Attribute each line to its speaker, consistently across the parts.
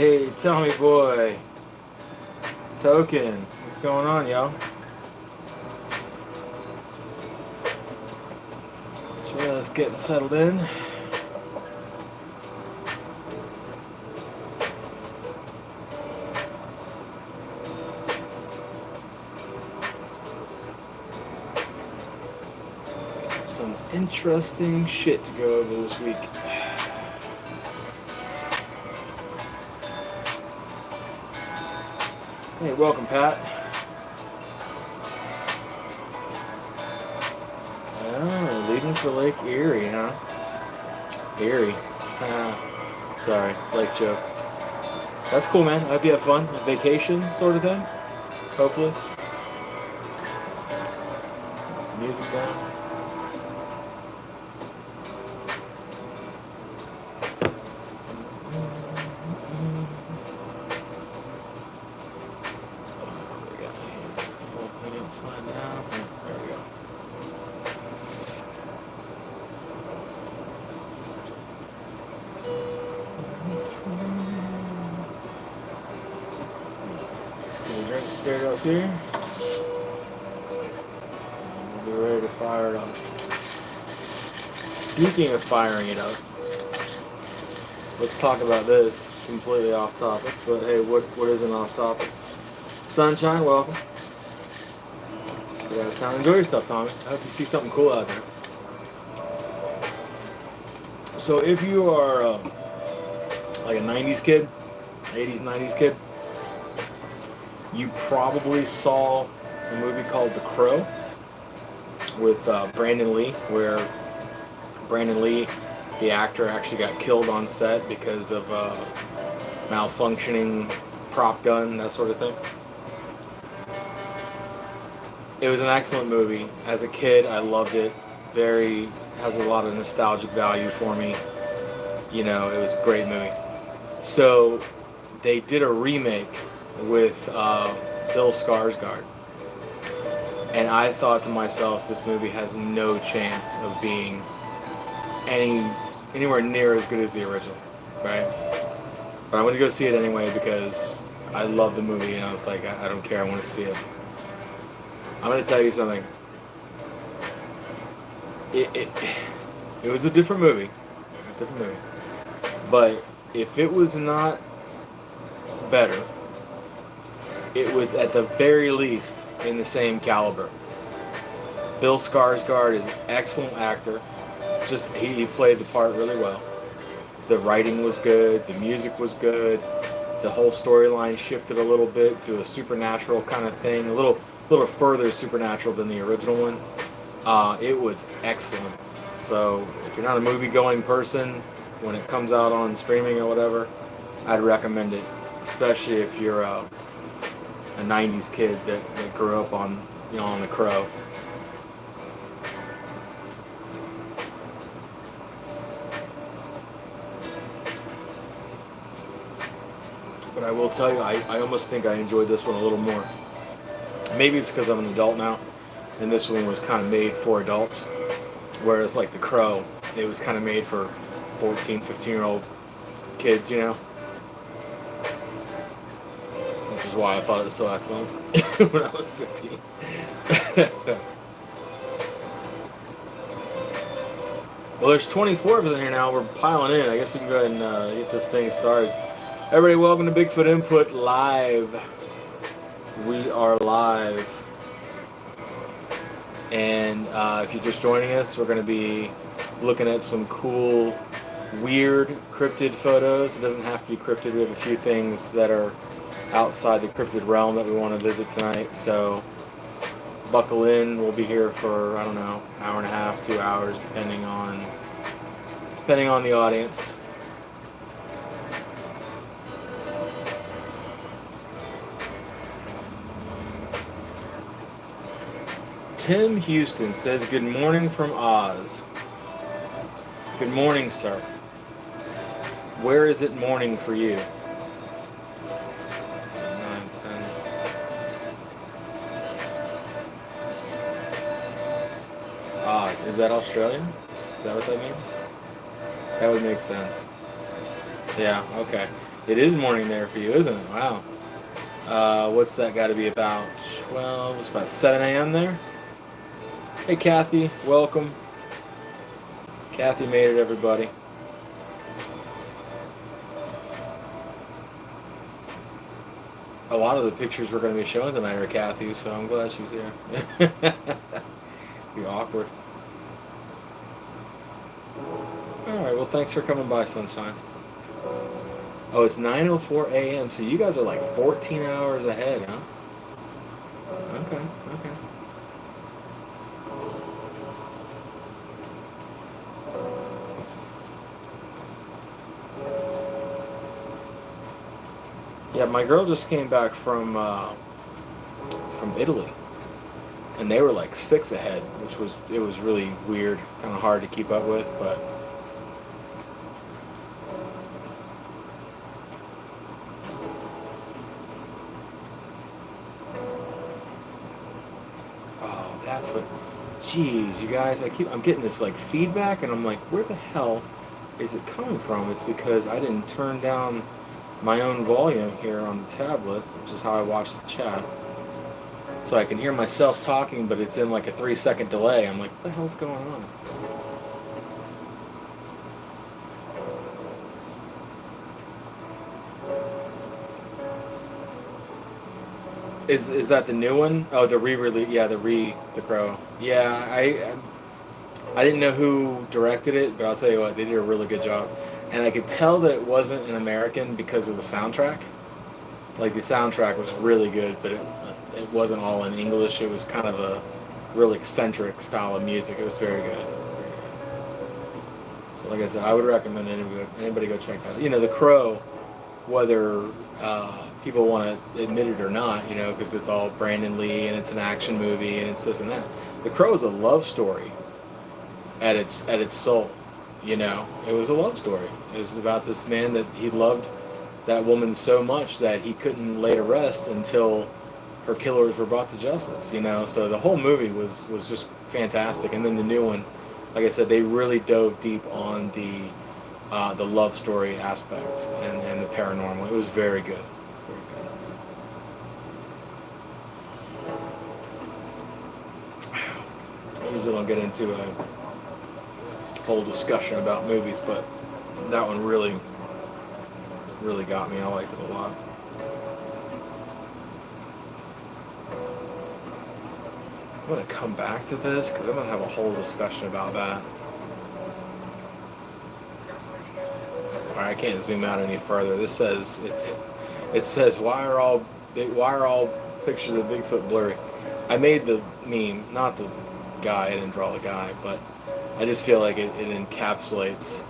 Speaker 1: Hey, Tommy boy. Token. What's going on, y'all? Just getting settled in. Got some interesting shit to go over this week. Hey, welcome, Pat. Oh, leaving for Lake Erie, huh? Erie. Sorry, lake joke. That's cool, man. I hope you have fun. A vacation sort of thing. Hopefully. Some music down. Drink straight up here. We'll be ready to fire it up. Speaking of firing it up, let's talk about this. Completely off topic, but hey, what isn't off topic? Sunshine, welcome. Get out of town. Enjoy yourself, Tommy. I hope you see something cool out there. So if you are like a 90s kid, 80s, 90s kid, you probably saw a movie called The Crow with Brandon Lee, where Brandon Lee, the actor, actually got killed on set because of malfunctioning prop gun, that sort of thing. It was an excellent movie. As a kid, I loved it. Has a lot of nostalgic value for me. You know, it was a great movie. So they did a remake with Bill Skarsgård, and I thought to myself, this movie has no chance of being anywhere near as good as the original, right? But I went to go see it anyway because I love the movie, and I was like, I don't care, I want to see it. I'm going to tell you something. It was a different movie, but if it was not better, it was at the very least in the same caliber. Bill Skarsgård is an excellent actor. Just he played the part really well. The writing was good, the music was good, the whole storyline shifted a little bit to a supernatural kind of thing, a little further supernatural than the original one. It was excellent. So if you're not a movie-going person, when it comes out on streaming or whatever, I'd recommend it, especially if you're a 90s kid that grew up on The Crow. But I will tell you, I almost think I enjoyed this one a little more. Maybe it's because I'm an adult now, and this one was kind of made for adults, whereas like The Crow, it was kind of made for 14, 15-year-old kids, you know? Which is why I thought it was so excellent when I was 15. Well, there's 24 of us in here now. We're piling in. I guess we can go ahead and get this thing started. Everybody, welcome to Bigfoot Input Live. We are live. And if you're just joining us, we're going to be looking at some cool, weird cryptid photos. It doesn't have to be cryptid. We have a few things that are outside the cryptid realm that we want to visit tonight. So buckle in. We'll be here for, I don't know, hour and a half, 2 hours, depending on the audience. Tim Houston says, good morning from Oz. Good morning, sir. Where is it morning for you? 9, 10. Oz, is that Australian? Is that what that means? That would make sense. Yeah, okay. It is morning there for you, isn't it? Wow. What's that got to be about? 12, it's about 7 a.m. there. Hey, Kathy, welcome. Kathy made it, everybody. A lot of the pictures we're going to be showing tonight are Kathy, so I'm glad she's here. Be awkward. Alright, well, thanks for coming by, Sunshine. Oh, it's 9:04 a.m., so you guys are like 14 hours ahead, huh? Okay, okay. Yeah, my girl just came back from Italy, and they were like 6 ahead, which was really weird, kind of hard to keep up with, but oh, that's what. Jeez, you guys, I'm getting this like feedback, and I'm like, where the hell is it coming from? It's because I didn't turn down my own volume here on the tablet, which is how I watch the chat. So I can hear myself talking, but it's in like a 3-second delay. I'm like, what the hell's going on? Is that the new one? Oh, the re-release. Yeah, the Crow. Yeah, I didn't know who directed it, but I'll tell you what, they did a really good job. And I could tell that it wasn't an American because of the soundtrack. Like the soundtrack was really good, but it wasn't all in English. It was kind of a real eccentric style of music. It was very good. So like I said, I would recommend anybody go check that out. The Crow, whether people want to admit it or not, because it's all Brandon Lee and it's an action movie and it's this and that. The Crow is a love story at its soul. It was a love story. It was about this man that he loved that woman so much that he couldn't lay to rest until her killers were brought to justice. So the whole movie was just fantastic. And then the new one, like I said, they really dove deep on the love story aspect and the paranormal. It was very good. I usually don't get into a whole discussion about movies, but that one really got me. I liked it a lot. I'm going to come back to this because I'm going to have a whole discussion about that. Sorry, I can't zoom out any further. It says why are all pictures of Bigfoot blurry? I made the meme, not the guy. I didn't draw the guy, but I just feel like it encapsulates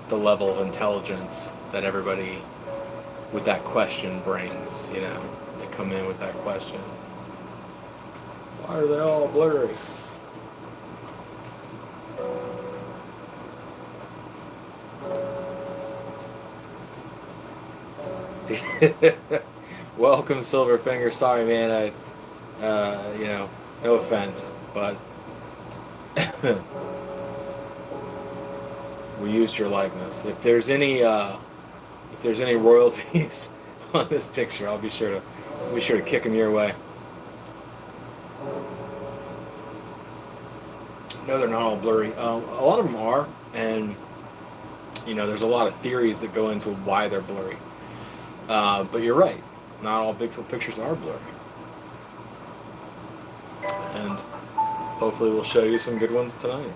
Speaker 1: the level of intelligence that everybody with that question brings. They come in with that question. Why are they all blurry? Welcome, Silverfinger. Sorry, man. No offense, but we used your likeness. If there's any royalties on this picture, I'll be sure to kick them your way. No, they're not all blurry. A lot of them are, and there's a lot of theories that go into why they're blurry. But you're right. Not all Bigfoot pictures are blurry. And hopefully we'll show you some good ones tonight.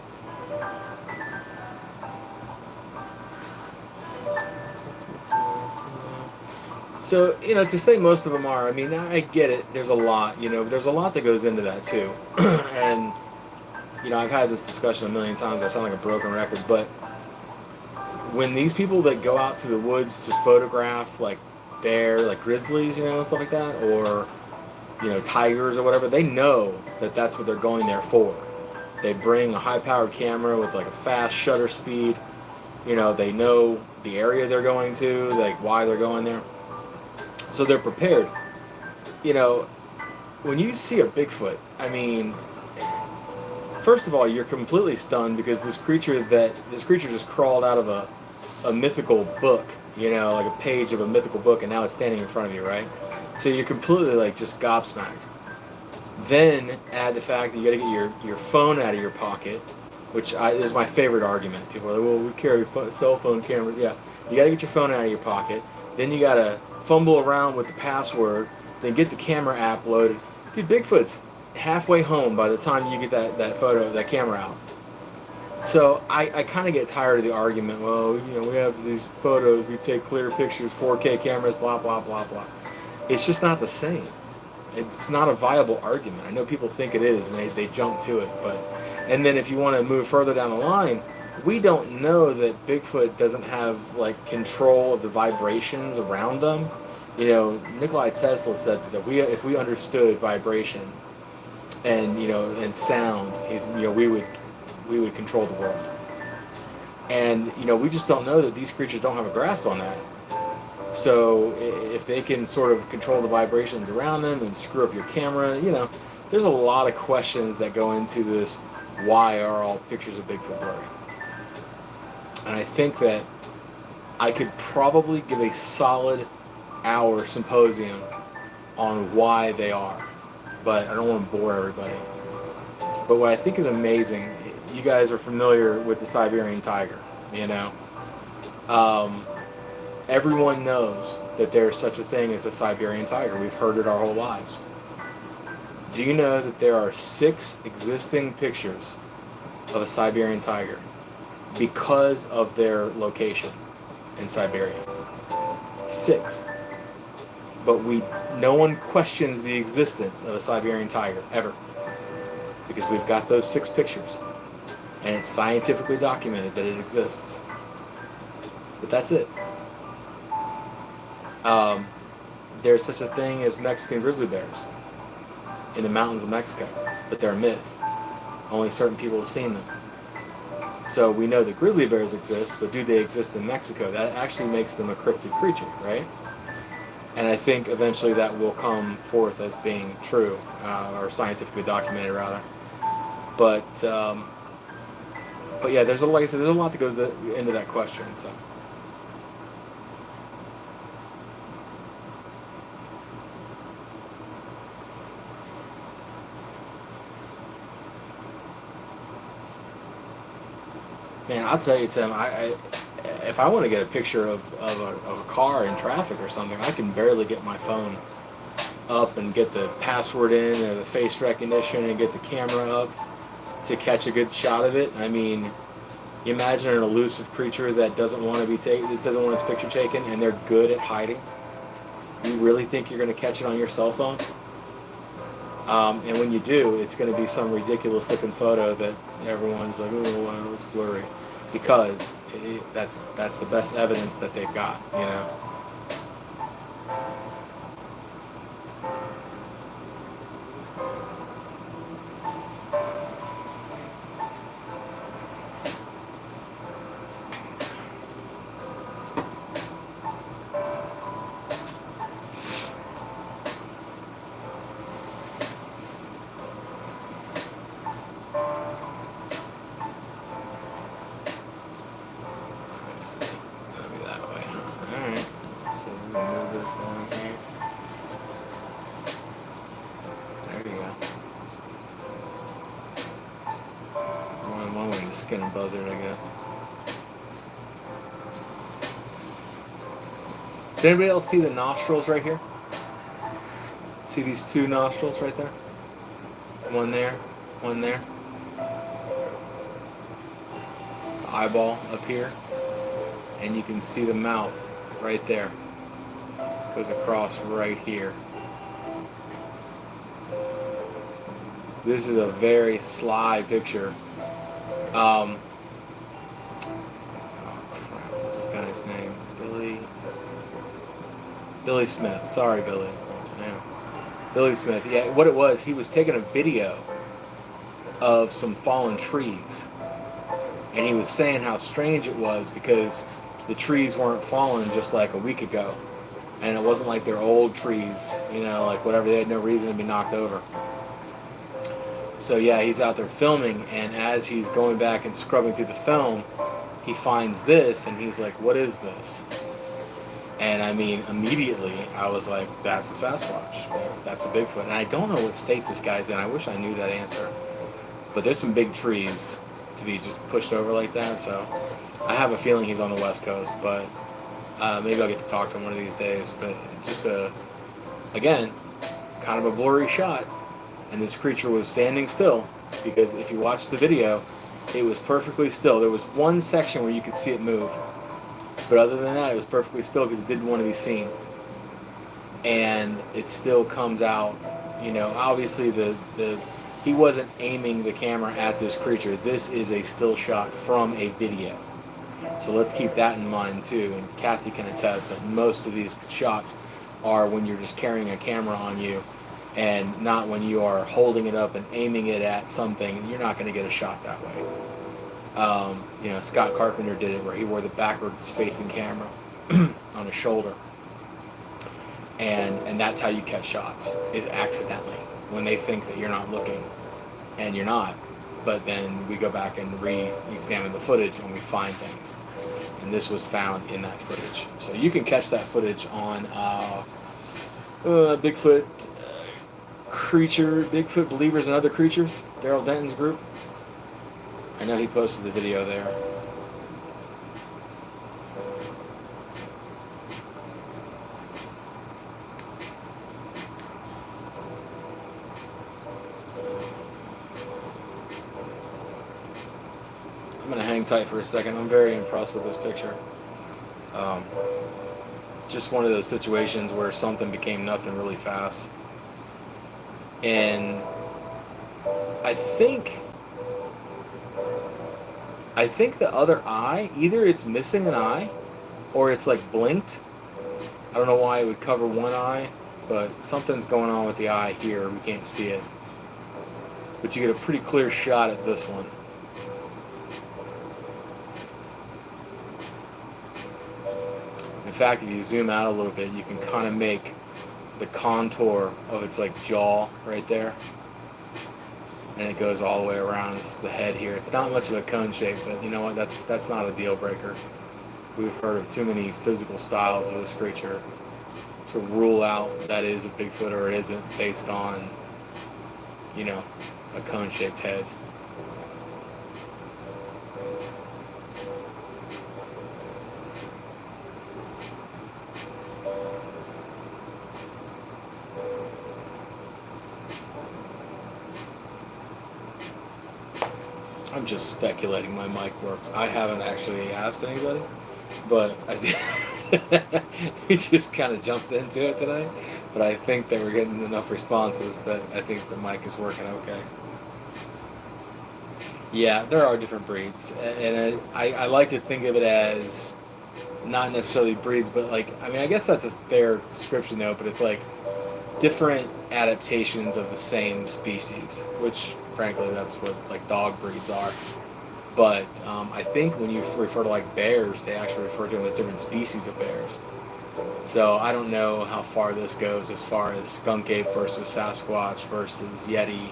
Speaker 1: So, to say most of them are, I get it. There's a lot, there's a lot that goes into that too. And, I've had this discussion a million times. I sound like a broken record, but when these people that go out to the woods to photograph, like like grizzlies, and stuff like that, or, tigers or whatever, they know that that's what they're going there for. They bring a high-powered camera with like a fast shutter speed. They know the area they're going to, like why they're going there. So they're prepared. When you see a Bigfoot, first of all, you're completely stunned because this creature just crawled out of a mythical book, you know, like a page of a mythical book, and now it's standing in front of you, right? So you're completely like just gobsmacked. Then add the fact that you got to get your phone out of your pocket, which is my favorite argument. People are like, well, we carry cell phone cameras. Yeah, you got to get your phone out of your pocket. Then you got to fumble around with the password. Then get the camera app loaded. Dude, Bigfoot's halfway home by the time you get that camera out. So I kind of get tired of the argument. Well, you know, we have these photos, we take clear pictures, 4K cameras, blah blah blah blah. It's just not the same. It's not a viable argument. I know people think it is, and they jump to it. But and then if you want to move further down the line, we don't know that Bigfoot doesn't have like control of the vibrations around them. You know, Nikola Tesla said that if we understood vibration and and sound, we would control the world. And we just don't know that these creatures don't have a grasp on that. So if they can sort of control the vibrations around them and screw up your camera, there's a lot of questions that go into this. Why are all pictures of Bigfoot blurry? And I think that I could probably give a solid hour symposium on why they are, but I don't want to bore everybody. But what I think is amazing, you guys are familiar with the Siberian tiger, everyone knows that there's such a thing as a Siberian tiger. We've heard it our whole lives. Do you know that there are 6 existing pictures of a Siberian tiger because of their location in Siberia? 6. But no one questions the existence of a Siberian tiger, ever. Because we've got those 6 pictures. And it's scientifically documented that it exists. But that's it. There's such a thing as Mexican grizzly bears in the mountains of Mexico, but they're a myth. Only certain people have seen them. So we know that grizzly bears exist, but do they exist in Mexico? That actually makes them a cryptic creature, right? And I think eventually that will come forth as being true, or scientifically documented rather. But yeah, like I said, there's a lot that goes into that question. So. Man, I'll tell you, Tim, if I want to get a picture of a car in traffic or something, I can barely get my phone up and get the password in or the face recognition and get the camera up to catch a good shot of it. I mean, you imagine an elusive creature that doesn't want its picture taken, and they're good at hiding. You really think you're going to catch it on your cell phone? And when you do, it's going to be some ridiculous looking photo that everyone's like, oh, wow, it's blurry. Because that's the best evidence that they've got, Skin and buzzard, I guess. Did anybody else see the nostrils right here? See these 2 nostrils right there? One there, one there. The eyeball up here. And you can see the mouth right there. Goes across right here. This is a very sly picture. Oh crap, what's this guy's name? Billy Smith. Sorry, Billy. Yeah. Billy Smith. Yeah, what it was, he was taking a video of some fallen trees. And he was saying how strange it was because the trees weren't falling just like a week ago. And it wasn't like they're old trees, like whatever, they had no reason to be knocked over. So yeah, he's out there filming, and as he's going back and scrubbing through the film, he finds this, and he's like, what is this? And I mean, immediately I was like, that's a Sasquatch. That's a Bigfoot. And I don't know what state this guy's in. I wish I knew that answer. But there's some big trees to be just pushed over like that. So I have a feeling he's on the West Coast. But maybe I'll get to talk to him one of these days. But just again, kind of a blurry shot. And this creature was standing still. Because if you watch the video, it was perfectly still. There was one section where you could see it move. But other than that, it was perfectly still because it didn't want to be seen. And it still comes out, you know, obviously he wasn't aiming the camera at this creature. This is a still shot from a video. So let's keep that in mind too. And Kathy can attest that most of these shots are when you're just carrying a camera on you and not when you are holding it up and aiming it at something. You're not going to get a shot that way. You know, Scott Carpenter did it where he wore the backwards facing camera on his shoulder. And that's how you catch shots, is accidentally, when they think that you're not looking, and you're not. But then we go back and re-examine the footage and we find things. And this was found in that footage. So you can catch that footage on Bigfoot Bigfoot Believers and Other Creatures, Daryl Denton's group. I know he posted the video there. I'm going to hang tight for a second. I'm very impressed with this picture. Just one of those situations where something became nothing really fast. And I think the other eye, either it's missing an eye or it's like blinked. I don't know why it would cover one eye, but something's going on with the eye here. We can't see it. But you get a pretty clear shot at this one. In fact, if you zoom out a little bit, you can kind of make the contour of its like jaw right there. And it goes all the way around. It's the head here. It's not much of a cone shape, but you know what? That's not a deal breaker. We've heard of too many physical styles of this creature to rule out that is a Bigfoot or it isn't based on, you know, a cone-shaped head. I'm just speculating my mic works. I haven't actually asked anybody, but we just kind of jumped into it tonight. But I think that we're getting enough responses that I think the mic is working okay. Yeah, there are different breeds, and I like to think of it as not necessarily breeds, but like, I mean, I guess that's a fair description though, but it's like different adaptations of the same species, which frankly that's what like dog breeds are. But I think when you refer to like bears, they actually refer to them as different species of bears. So I don't know how far this goes as far as skunk ape versus Sasquatch versus Yeti,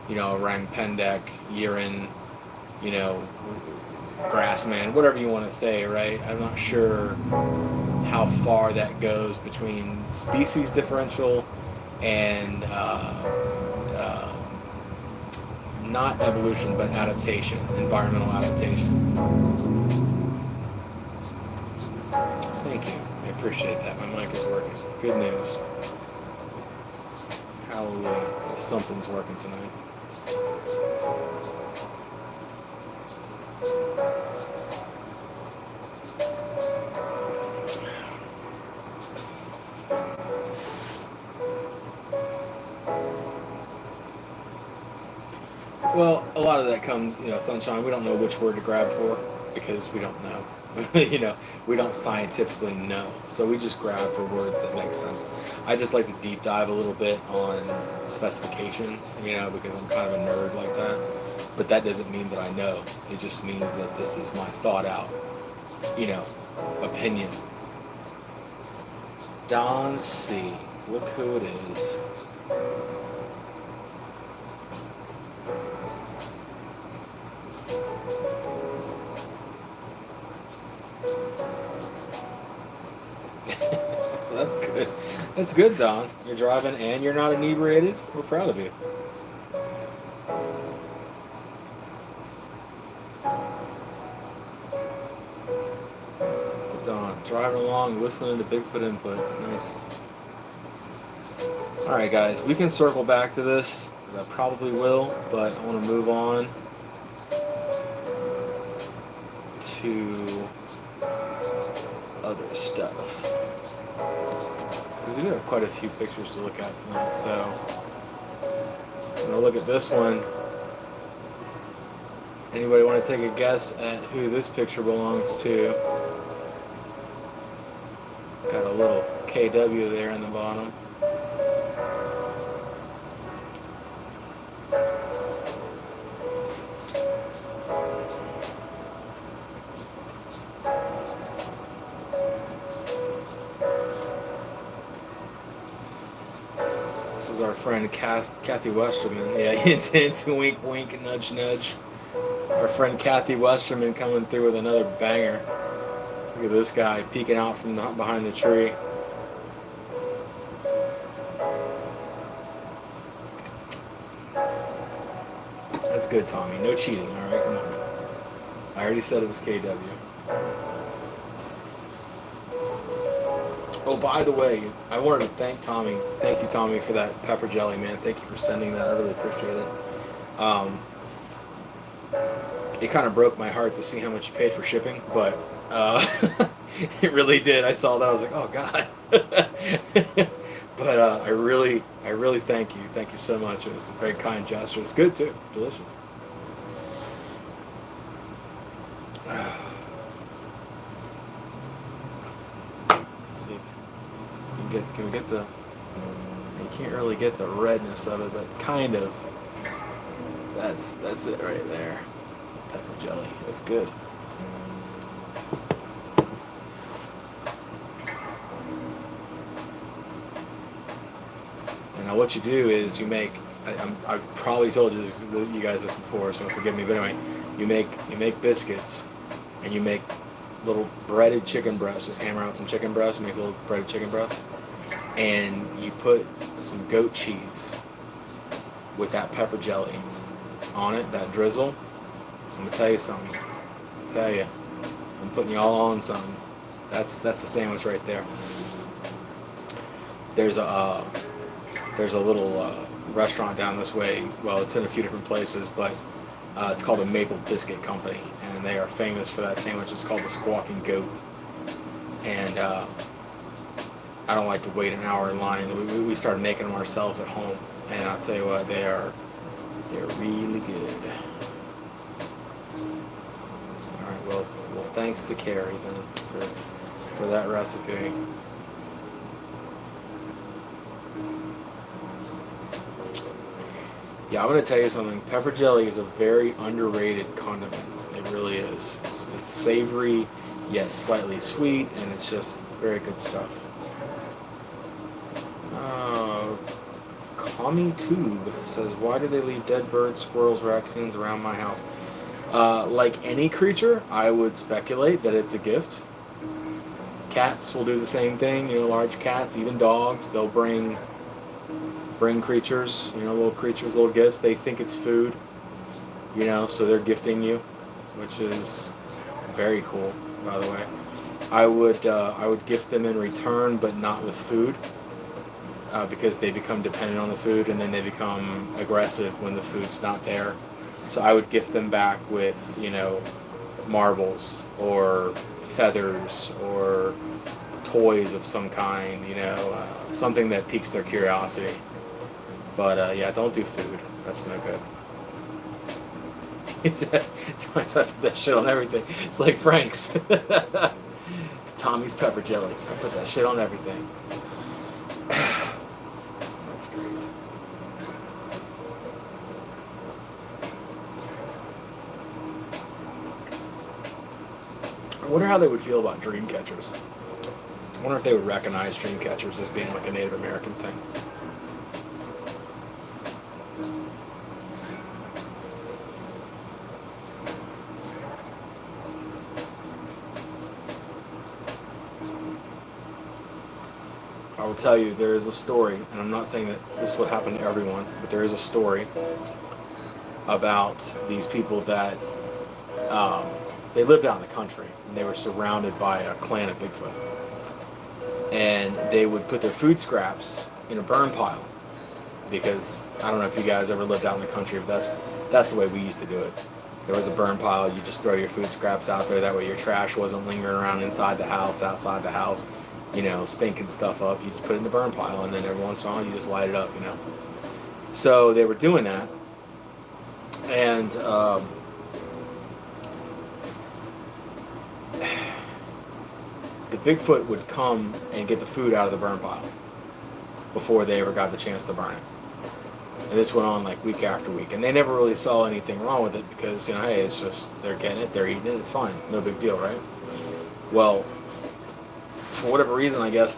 Speaker 1: you know, orang pendek, Yirin, you know, grassman, whatever you want to say, right? I'm not sure how far that goes between species differential and not evolution, but adaptation, environmental adaptation. Thank you. I appreciate that. My mic is working. Good news. Hallelujah. Something's working tonight. Well, a lot of that comes, you know, sunshine. We don't know which word to grab for because we don't know. You know, we don't scientifically know. So we just grab for words that make sense. I just like to deep dive a little bit on specifications, you know, because I'm kind of a nerd like that. But that doesn't mean that I know. It just means that this is my thought out, you know, opinion. Don C. Look who it is. It's good, Don. You're driving and you're not inebriated. We're proud of you. Good, Don. Driving along, listening to Bigfoot Input. Nice. Alright, guys. We can circle back to this, because I probably will, but I want to move on to other stuff. We do have quite a few pictures to look at tonight, so I'm going to look at this one. Anybody want to take a guess at who this picture belongs to? Got a little KW there in the bottom. This is our friend Kathy Westerman. Yeah, hint, hint, wink, wink, nudge, nudge. Our friend Kathy Westerman coming through with another banger. Look at this guy peeking out from behind the tree. That's good, Tommy. No cheating, alright? Come on. I already said it was KW. Oh, by the way, I wanted to thank Tommy. Thank you, Tommy, for that pepper jelly, man. Thank you for sending that. I really appreciate it. It kind of broke my heart to see how much you paid for shipping, but it really did. I saw that. I was like, oh, God. But I really thank you. Thank you so much. It was a very kind gesture. It's good, too. Delicious. Can we get the, you can't really get the redness of it, but kind of. That's it right there. Pepper jelly. It's good. And now what you do is you make, I've probably told you guys this before, so forgive me, but anyway, you make biscuits, and you make little breaded chicken breasts. Just hammer out some chicken breasts and make little breaded chicken breasts. And you put some goat cheese with that pepper jelly on it, that drizzle. I'm gonna tell you something. I'm putting you all on something. That's the sandwich right there. There's a little restaurant down this way. Well, it's in a few different places, but it's called the Maple Biscuit Company, and they are famous for that sandwich. It's called the Squawking Goat, and I don't like to wait an hour in line. We started making them ourselves at home, and I'll tell you what, they're really good. All right, well, thanks to Carrie then for that recipe. Yeah, I'm gonna tell you something. Pepper jelly is a very underrated condiment. It really is. It's savory yet slightly sweet, and it's just very good stuff. Tommy Tube says, why do they leave dead birds, squirrels, raccoons around my house? Like any creature, I would speculate that it's a gift. Cats will do the same thing, large cats, even dogs, they'll bring creatures, little creatures, little gifts. They think it's food, so they're gifting you, which is very cool, by the way. I would gift them in return, but not with food. Because they become dependent on the food, and then they become aggressive when the food's not there. So I would gift them back with, marbles or feathers or toys of some kind, something that piques their curiosity. But yeah, don't do food. That's no good. I put that shit on everything. It's like Frank's. Tommy's pepper jelly. I put that shit on everything. That's great. I wonder how they would feel about dream catchers. I wonder if they would recognize dream catchers as being like a Native American thing. tell you there is a story, and I'm not saying that this would happen to everyone, but there is a story about these people that they lived out in the country and they were surrounded by a clan of Bigfoot, and they would put their food scraps in a burn pile because I don't know if you guys ever lived out in the country, but that's the way we used to do it. There was a burn pile. You just throw your food scraps out there. That way your trash wasn't lingering around inside the house, outside the house, stinking stuff up. You just put it in the burn pile, and then every once in a while you just light it up, So they were doing that, and the Bigfoot would come and get the food out of the burn pile before they ever got the chance to burn it. And this went on like week after week. And they never really saw anything wrong with it because, hey, it's just, they're getting it, they're eating it, it's fine. No big deal, right? Well, for whatever reason, I guess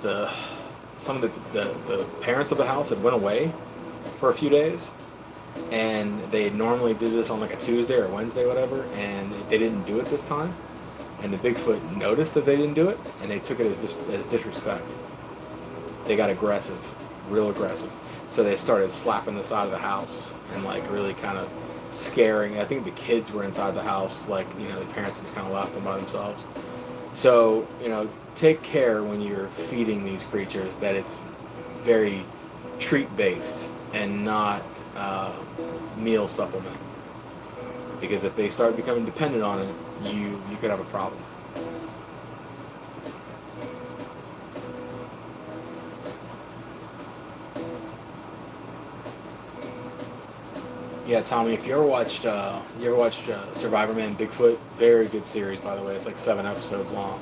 Speaker 1: some of the parents of the house had went away for a few days. And they normally did this on like a Tuesday or Wednesday, whatever, and they didn't do it this time. And the Bigfoot noticed that they didn't do it, and they took it as disrespect. They got aggressive, real aggressive. So they started slapping the side of the house and like really kind of scaring. I think the kids were inside the house, like, the parents just kind of left them by themselves. So, take care when you're feeding these creatures that it's very treat-based and not meal supplement. Because if they start becoming dependent on it, you could have a problem. Yeah, Tommy, if you ever watched Survivor Man Bigfoot, very good series, by the way. It's like 7 episodes long.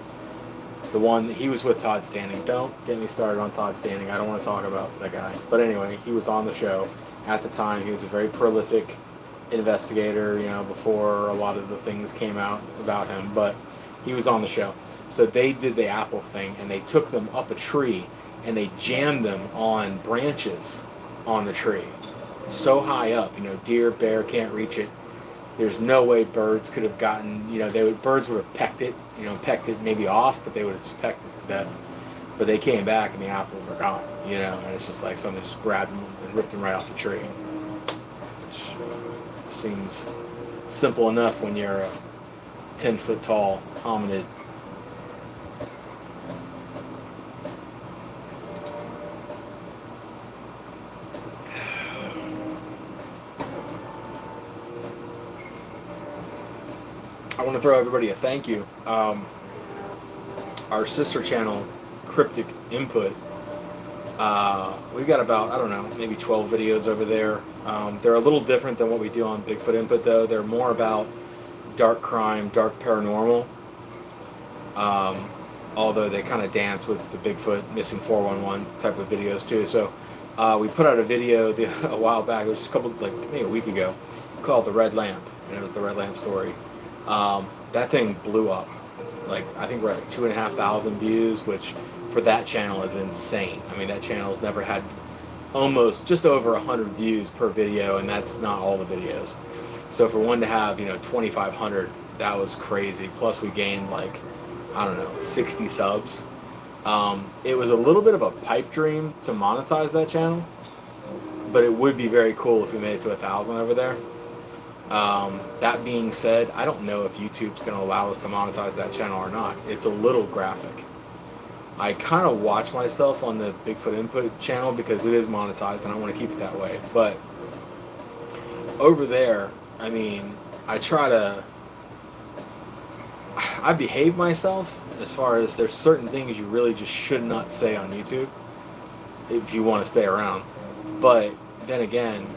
Speaker 1: The one, he was with Todd Standing. Don't get me started on Todd Standing. I don't want to talk about that guy. But anyway, he was on the show. At the time, he was a very prolific investigator, before a lot of the things came out about him. But he was on the show. So they did the apple thing, and they took them up a tree, and they jammed them on branches on the tree. So high up, deer, bear can't reach it. There's no way birds could have gotten, birds would have pecked it maybe off, but they would have just pecked it to death. But they came back and the apples are gone, and it's just like something just grabbed them and ripped them right off the tree. Which seems simple enough when you're a 10-foot tall hominid. I want to throw everybody a thank you. Our sister channel, Cryptic Input, we've got about, I don't know, maybe 12 videos over there. They're a little different than what we do on Bigfoot Input, though. They're more about dark crime, dark paranormal, although they kind of dance with the Bigfoot missing 411 type of videos, too. So we put out a video a while back, it was just maybe a week ago, called The Red Lamp, and it was the Red Lamp story. That thing blew up. I think we're at 2,500 views, which for that channel is insane. I mean, that channel's never had just over 100 views per video, and that's not all the videos. So for one to have, 2,500, that was crazy. Plus we gained 60 subs. It was a little bit of a pipe dream to monetize that channel, but it would be very cool if we made it to 1,000 over there. That being said, I don't know if YouTube's going to allow us to monetize that channel or not. It's a little graphic. I kind of watch myself on the Bigfoot Input channel because it is monetized and I want to keep it that way. But over there, I mean, I behave myself as far as there's certain things you really just should not say on YouTube if you want to stay around. But then again,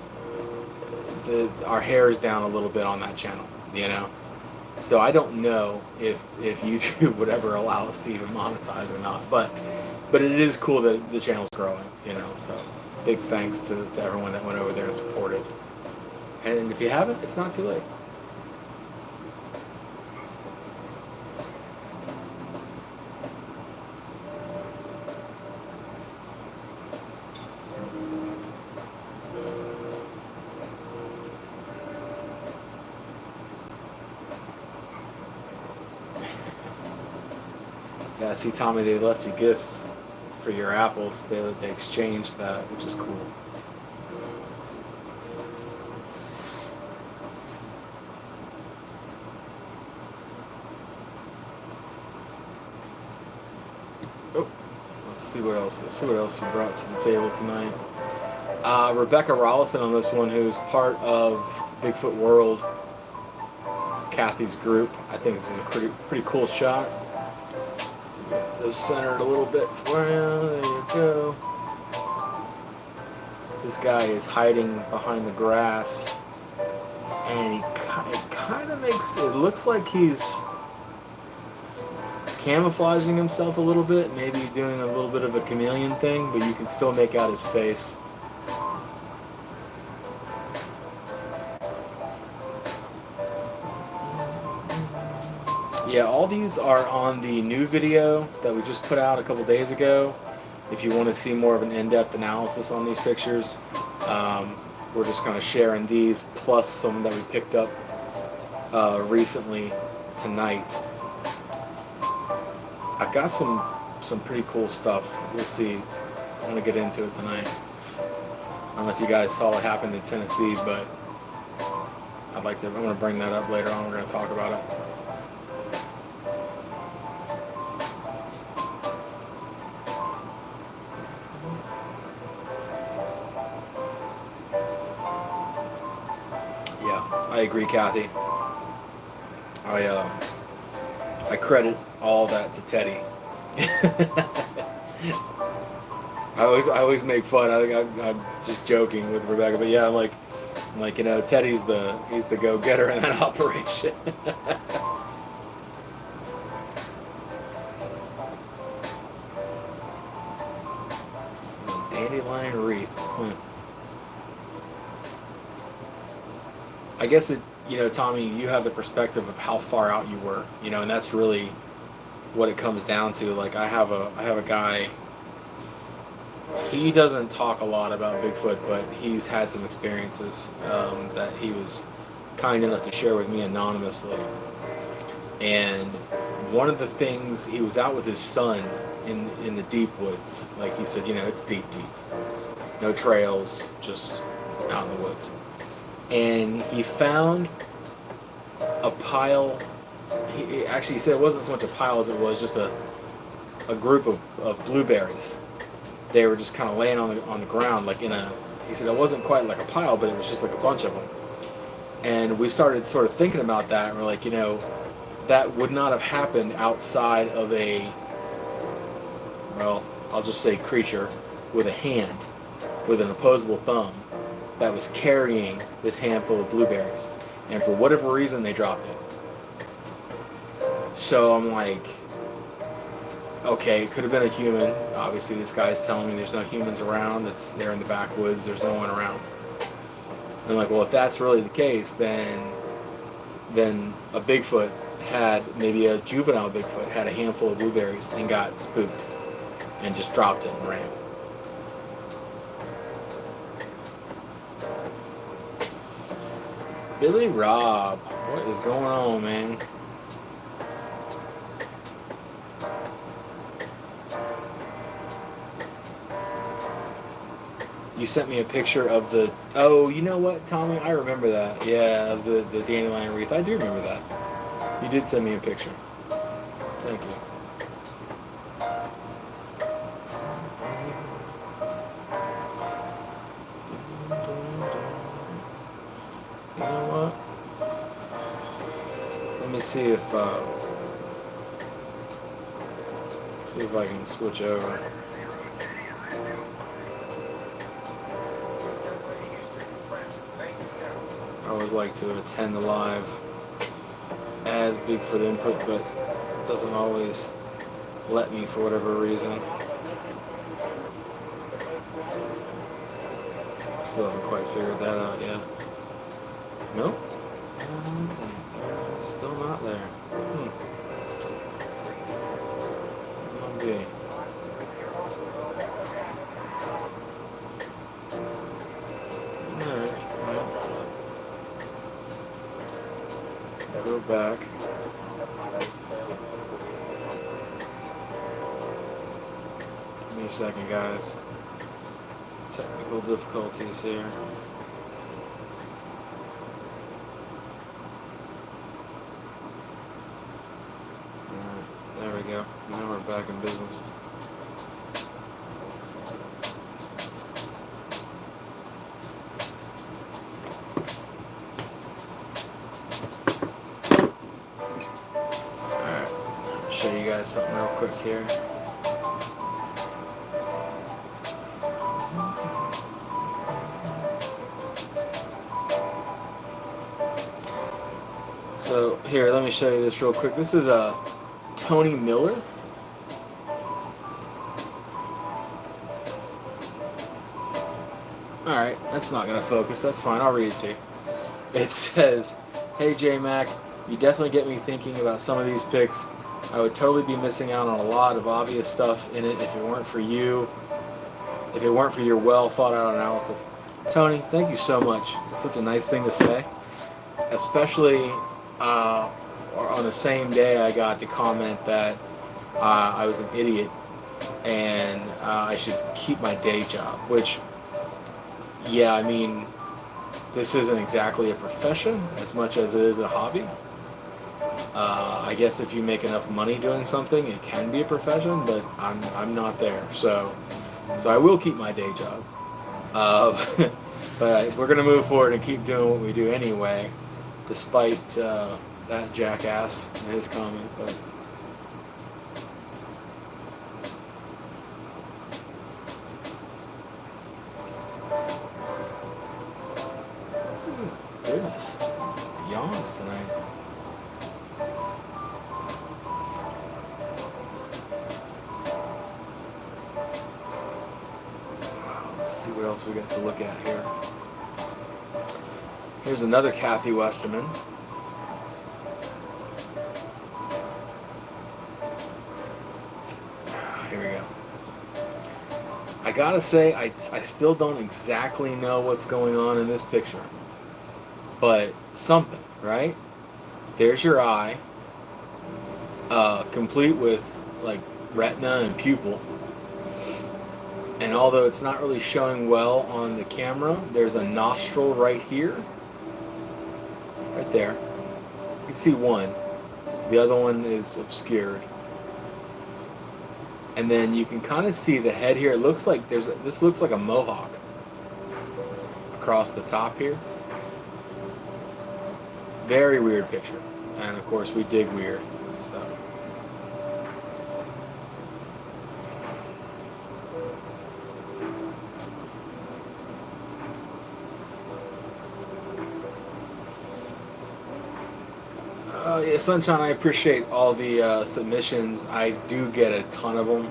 Speaker 1: our hair is down a little bit on that channel, So I don't know if YouTube would ever allow us to even monetize or not. But it is cool that the channel's growing, So big thanks to everyone that went over there and supported. And if you haven't, it's not too late. Yeah, see, Tommy, they left you gifts for your apples. They exchanged that, which is cool. Oh, let's see what else. Let's see what else you brought to the table tonight. Rebecca Rollison on this one, who's part of Bigfoot World, Kathy's group. I think this is a pretty cool shot. Just centered a little bit for you. There you go. This guy is hiding behind the grass, and it kind of makes it looks like he's camouflaging himself a little bit, maybe doing a little bit of a chameleon thing, but you can still make out his face. Yeah, all these are on the new video that we just put out a couple days ago. If you want to see more of an in-depth analysis on these pictures, we're just kind of sharing these plus some that we picked up recently tonight. I've got some pretty cool stuff. We'll see. I'm gonna get into it tonight. I don't know if you guys saw what happened in Tennessee, but I'm gonna bring that up later on. We're gonna talk about it. I agree, Kathy. I credit all that to Teddy. I always make fun. I'm just joking with Rebecca, but yeah, I'm like Teddy's he's the go-getter in that operation. Dandelion wreath. I guess Tommy, you have the perspective of how far out you were, and that's really what it comes down to. Like I have a guy. He doesn't talk a lot about Bigfoot, but he's had some experiences that he was kind enough to share with me anonymously. And one of the things, he was out with his son in the deep woods. Like he said, it's deep. No trails, just out in the woods. And he found a pile. He said it wasn't so much a pile as it was just a group of blueberries. They were just kind of laying on the ground, like he said it wasn't quite like a pile, but it was just like a bunch of them. And we started sort of thinking about that, and we're like, that would not have happened outside of I'll just say creature with a hand, with an opposable thumb, that was carrying this handful of blueberries. And for whatever reason, they dropped it. So I'm like, okay, it could have been a human. Obviously, this guy's telling me there's no humans around. They're in the backwoods. There's no one around. And I'm like, well, if that's really the case, then a Bigfoot maybe a juvenile Bigfoot had a handful of blueberries and got spooked and just dropped it and ran. Billy Robb, what is going on, man? You sent me a picture of the... Oh, you know what, Tommy? I remember that. Yeah, of the dandelion wreath. I do remember that. You did send me a picture. Thank you. You know what? Let me see if I can switch over. I always like to attend the live as Bigfoot Input, but it doesn't always let me for whatever reason. Still haven't quite figured that out yet. Nope. Still not there. Okay. Alright. Go back. Give me a a second, guys. Technical difficulties here. Alright, there we go. Now we're back in business. Show you guys something real quick here. So here, let me show you this real quick. This is a Tony Miller. Alright, that's not gonna focus, that's fine, I'll read it to you. It says, "Hey J-Mac, you definitely get me thinking about some of these picks. I would totally be missing out on a lot of obvious stuff in it if it weren't for you. If it weren't for your well thought out analysis." Tony, thank you so much. It's such a nice thing to say. Especially on the same day I got to comment that I was an idiot and I should keep my day job. Which, yeah, I mean, this isn't exactly a profession as much as it is a hobby. I guess if you make enough money doing something, it can be a profession, but I'm not there. So I will keep my day job. But we're gonna move forward and keep doing what we do anyway, despite that jackass and his comment. But goodness, yawns tonight. Let's see what else we got to look at here. Here's another Kathy Westerman. Here we go. I gotta say, I still don't exactly know what's going on in this picture. But something, right? There's your eye, complete with like retina and pupil. And although it's not really showing well on the camera, there's a nostril right here. Right there. You can see one. The other one is obscured. And then you can kind of see the head here. It looks like this looks like a mohawk across the top here. Very weird picture. And of course we dig weird. So yeah, Sunshine, I appreciate all the submissions. I do get a ton of them.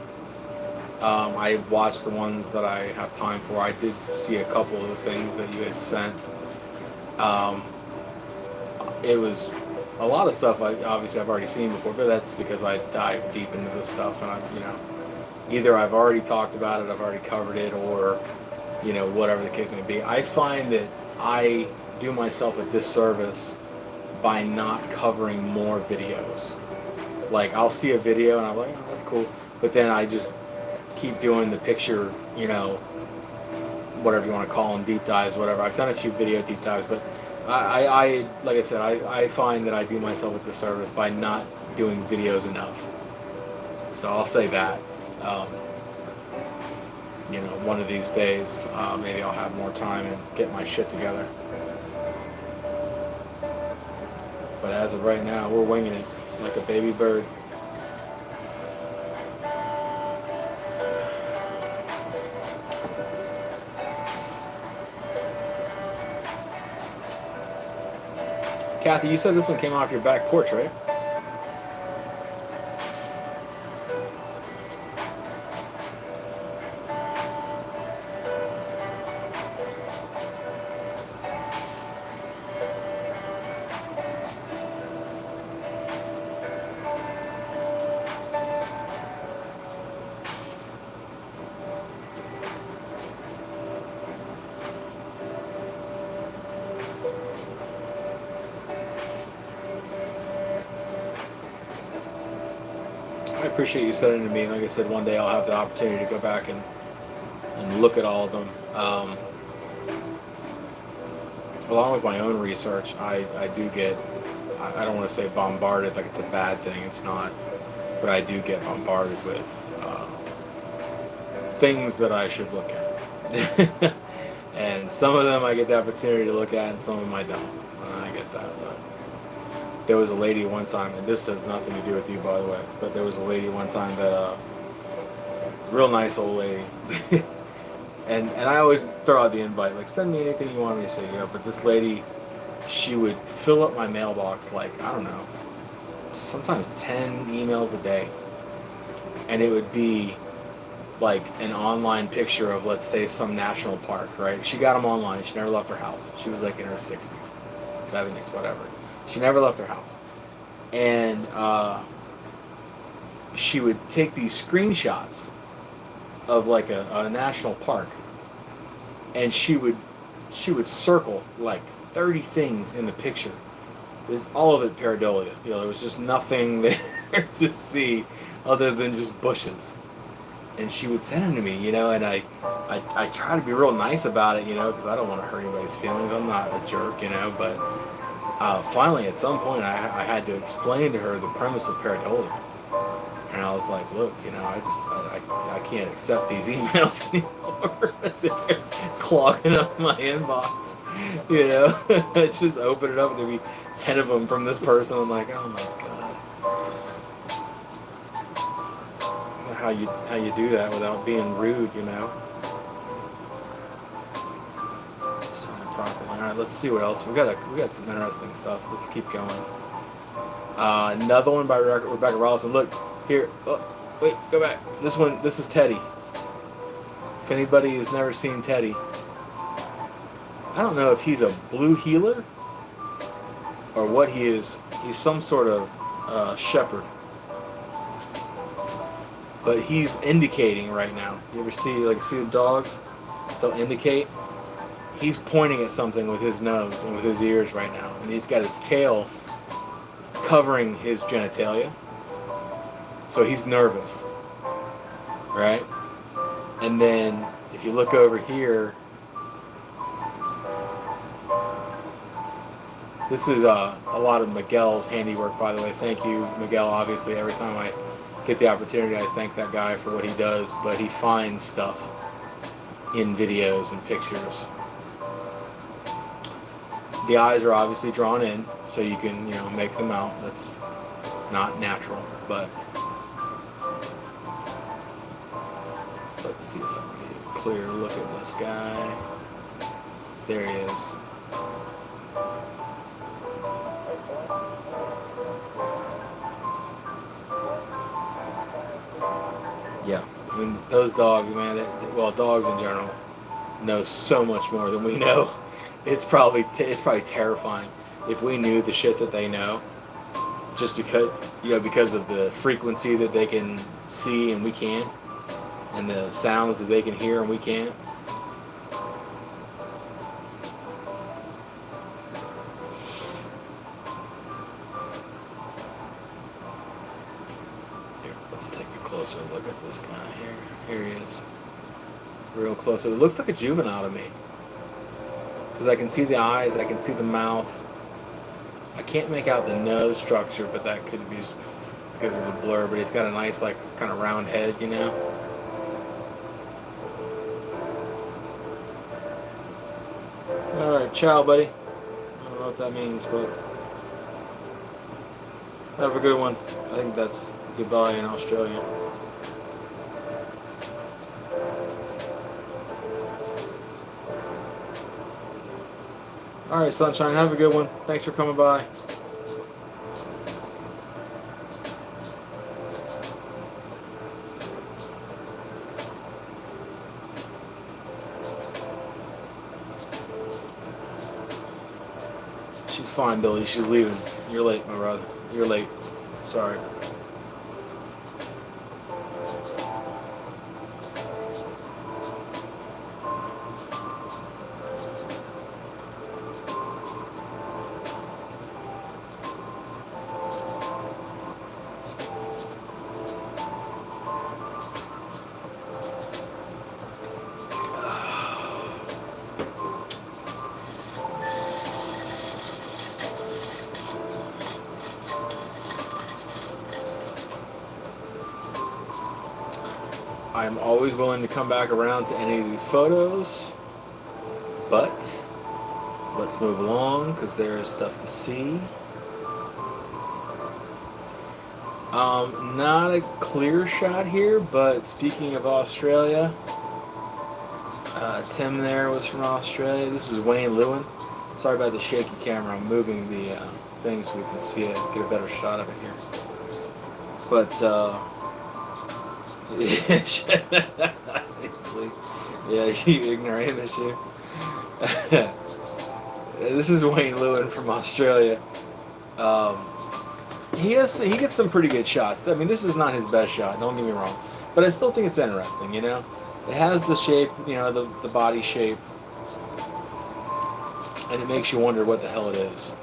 Speaker 1: I watch the ones that I have time for. I did see a couple of the things that you had sent. It was a lot of stuff obviously I've already seen before, but that's because I dive deep into this stuff, and either I've already talked about it, I've already covered it, or whatever the case may be. I find that I do myself a disservice by not covering more videos. Like, I'll see a video and I'm like, oh, that's cool, but then I just keep doing the picture, whatever you want to call them, deep dives, whatever. I've done a few video deep dives, but I like I said, I find that I do myself a disservice by not doing videos enough. So I'll say that. One of these days, maybe I'll have more time and get my shit together. But as of right now, we're winging it like a baby bird. Kathy, you said this one came off your back porch, right? I appreciate you sending it to me. Like I said, one day I'll have the opportunity to go back and look at all of them. Along with my own research, I do get, I don't want to say bombarded like it's a bad thing, it's not, but I do get bombarded with things that I should look at. And some of them I get the opportunity to look at, and some of them I don't. And I get that. But there was a lady one time, and this has nothing to do with you, by the way, but there was a lady one time that, real nice old lady. And I always throw out the invite, like, send me anything you want me to say. Yeah, but this lady, she would fill up my mailbox like, I don't know, sometimes 10 emails a day. And it would be like an online picture of, let's say, some national park, right? She got them online. She never left her house. She was like in her 60s, 70s, whatever. She never left her house. And she would take these screenshots of like a national park, and she would circle like 30 things in the picture. There's all of it pareidolia. You know, there was just nothing there to see other than just bushes. And she would send them to me, you know, and I try to be real nice about it, you know, because I don't want to hurt anybody's feelings. I'm not a jerk, you know, but finally at some point I had to explain to her the premise of pareidolia. And I was like, look, you know, I can't accept these emails anymore. They're clogging up my inbox. You know, it's just open it up and there'd be 10 of them from this person. I'm like, oh my god. I don't know how you do that without being rude, you know. Sign properly. All right, let's see what else we got. Some interesting stuff. Let's keep going. Another one by Rebecca Rollison. Look. Here, oh, wait, go back. This is Teddy. If anybody has never seen Teddy, I don't know if he's a blue heeler or what he is. He's some sort of shepherd. But he's indicating right now. You ever see the dogs? They'll indicate. He's pointing at something with his nose and with his ears right now. And he's got his tail covering his genitalia. So he's nervous, right? And then if you look over here, this is a lot of Miguel's handiwork, by the way. Thank you, Miguel. Obviously, every time I get the opportunity, I thank that guy for what he does. But he finds stuff in videos and pictures. The eyes are obviously drawn in, so you can, you know, make them out. That's not natural, but let's see if I can get a clear look at this guy. There he is. Yeah, I mean, those dogs, man, well, dogs in general know so much more than we know. It's probably terrifying if we knew the shit that they know, just because of the frequency that they can see and we can't. And the sounds that they can hear and we can't. Here, let's take a closer look at this guy here. Here he is. Real close. It looks like a juvenile to me. Because I can see the eyes, I can see the mouth. I can't make out the nose structure, but that could be just because of the blur. But he's got a nice, like, kind of round head, you know? Alright, ciao, buddy. I don't know what that means, but have a good one. I think that's goodbye in Australia. Alright, Sunshine, have a good one. Thanks for coming by. She's fine, Billy. She's leaving. You're late, my brother. You're late. Sorry. I'm always willing to come back around to any of these photos, but let's move along because there is stuff to see. Not a clear shot here, but speaking of Australia, Tim there was from Australia. This is Wayne Lewin. Sorry about the shaky camera. I'm moving the thing so we can see it, get a better shot of it here. But, yeah, you ignoramus here. This is Wayne Lewin from Australia. He gets some pretty good shots. I mean, this is not his best shot, don't get me wrong. But I still think it's interesting, you know? It has the shape, you know, the body shape. And it makes you wonder what the hell it is.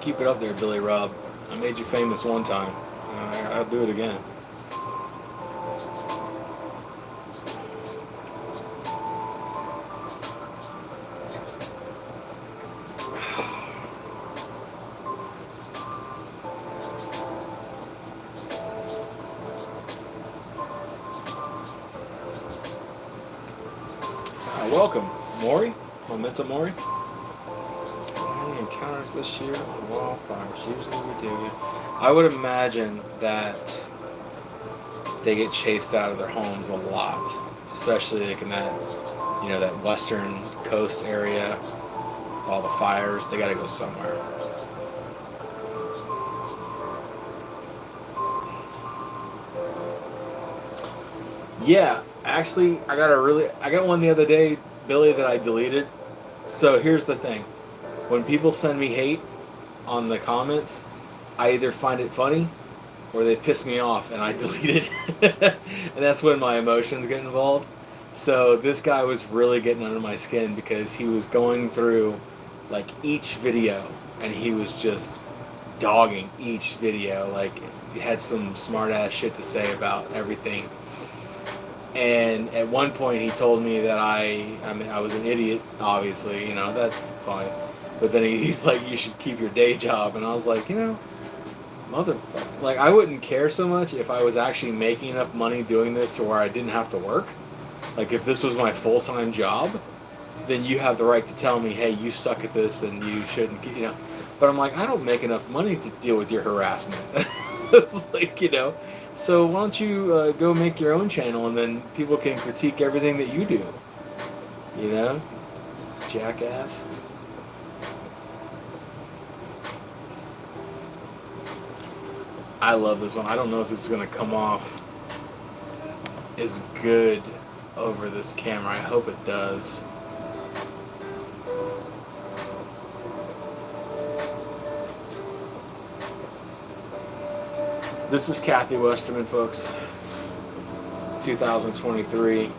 Speaker 1: Keep it up there, Billy Rob. I made you famous one time. I'll do it again. Welcome, Maury. Memento Maury. Encounters this year on wildfires. Usually we do. I would imagine that they get chased out of their homes a lot, especially like in that, you know, that western coast area. All the fires, they got to go somewhere. Yeah, actually, I got one the other day, Billy, that I deleted. So here's the thing. When people send me hate on the comments, I either find it funny or they piss me off and I delete it. And that's when my emotions get involved. So this guy was really getting under my skin because he was going through like each video and he was just dogging each video. Like he had some smart ass shit to say about everything. And at one point he told me that I was an idiot, obviously, you know, that's fine. But then he's like, you should keep your day job. And I was like, you know, motherfucker. Like, I wouldn't care so much if I was actually making enough money doing this to where I didn't have to work. Like, if this was my full-time job, then you have the right to tell me, hey, you suck at this and you shouldn't, you know. But I'm like, I don't make enough money to deal with your harassment. It's like, you know, so why don't you go make your own channel and then people can critique everything that you do. You know? Jackass. I love this one. I don't know if this is going to come off as good over this camera. I hope it does. This is Kathy Westerman, folks. 2023.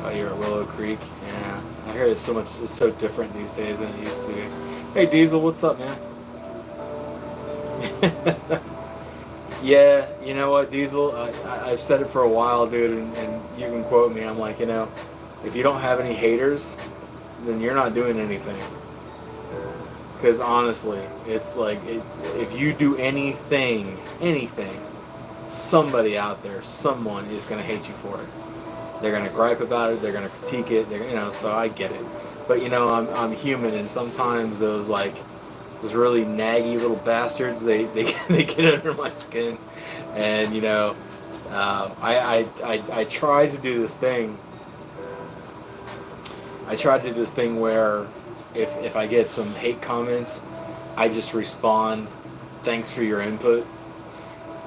Speaker 1: Oh, you're at Willow Creek. Yeah, I hear it's so different these days than it used to be. Hey, Diesel, what's up, man? Yeah, you know what, Diesel? I've said it for a while, dude, and you can quote me. I'm like, you know, if you don't have any haters, then you're not doing anything. Because honestly, it's like, if you do anything, somebody out there, someone is going to hate you for it. They're going to gripe about it, they're going to critique it, you know, so I get it. But, you know, I'm human, and sometimes those really naggy little bastards, they get under my skin. And, you know, I tried to do this thing. I tried to do this thing where if I get some hate comments, I just respond, thanks for your input.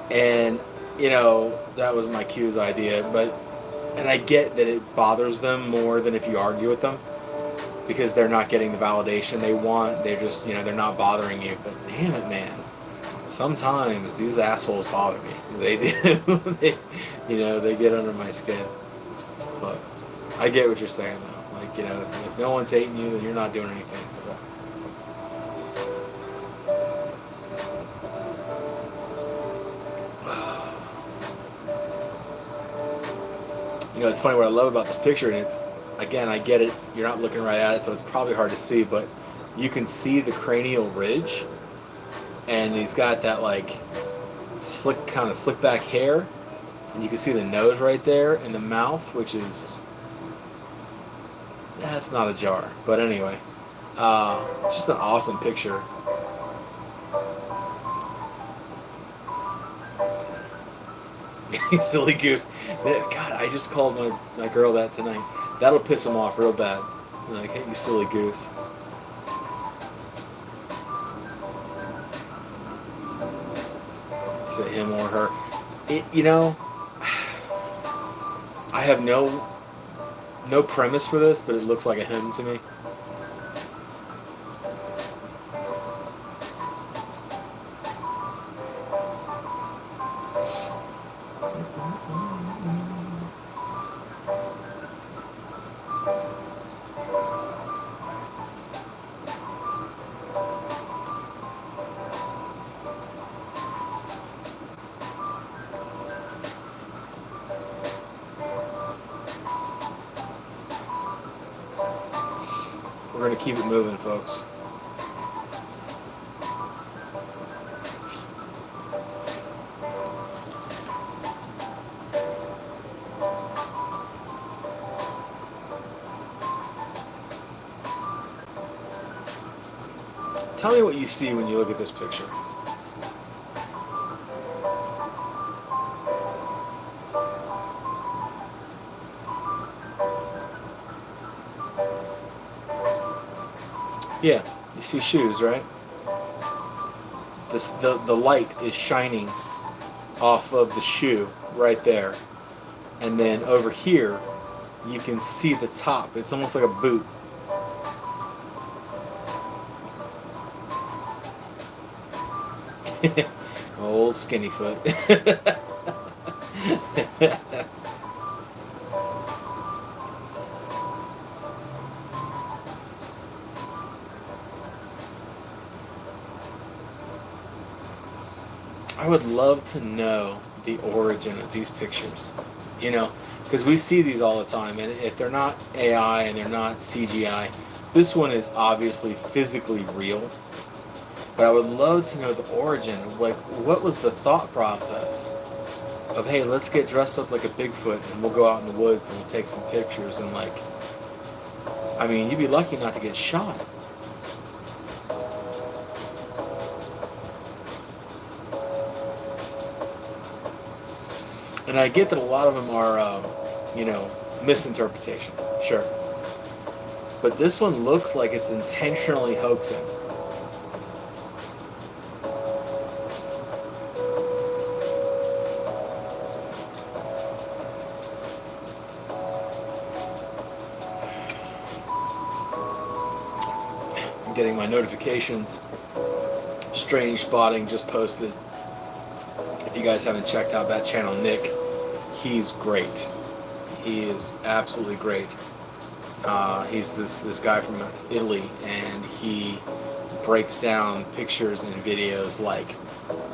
Speaker 1: And, you know, that was my Q's idea. And I get that it bothers them more than if you argue with them. because they're not getting the validation they want. They're just, they're not bothering you. But damn it, man. Sometimes these assholes bother me. They do. They get under my skin. But I get what you're saying, though. Like, if no one's hating you, then you're not doing anything. So. It's funny what I love about this picture, and it's, again, I get it. You're not looking right at it, so it's probably hard to see, but you can see the cranial ridge, and he's got that like kind of slick back hair, and you can see the nose right there, and the mouth, which is, that's not a jar, but anyway, just an awesome picture. Silly goose. God, I just called my girl that tonight. That'll piss him off real bad. Like, hey, you silly goose. Is it him or her? I have no premise for this, but it looks like a him to me. We're going to keep it moving, folks. Tell me what you see when you look at this picture. Yeah, you see shoes, right? The light is shining off of the shoe right there. And then over here, you can see the top. It's almost like a boot. Old skinny foot. I would love to know the origin of these pictures, because we see these all the time, and if they're not AI and they're not CGI, this one is obviously physically real. But I would love to know the origin of, like, what was the thought process of, hey, let's get dressed up like a Bigfoot and we'll go out in the woods and we'll take some pictures, and, like, I mean, you'd be lucky not to get shot. And I get that a lot of them are, misinterpretation, sure. But this one looks like it's intentionally hoaxing. I'm getting my notifications. Strange Spotting just posted. If you guys haven't checked out that channel, Nick, he's great. He is absolutely great. He's this guy from Italy, and he breaks down pictures and videos like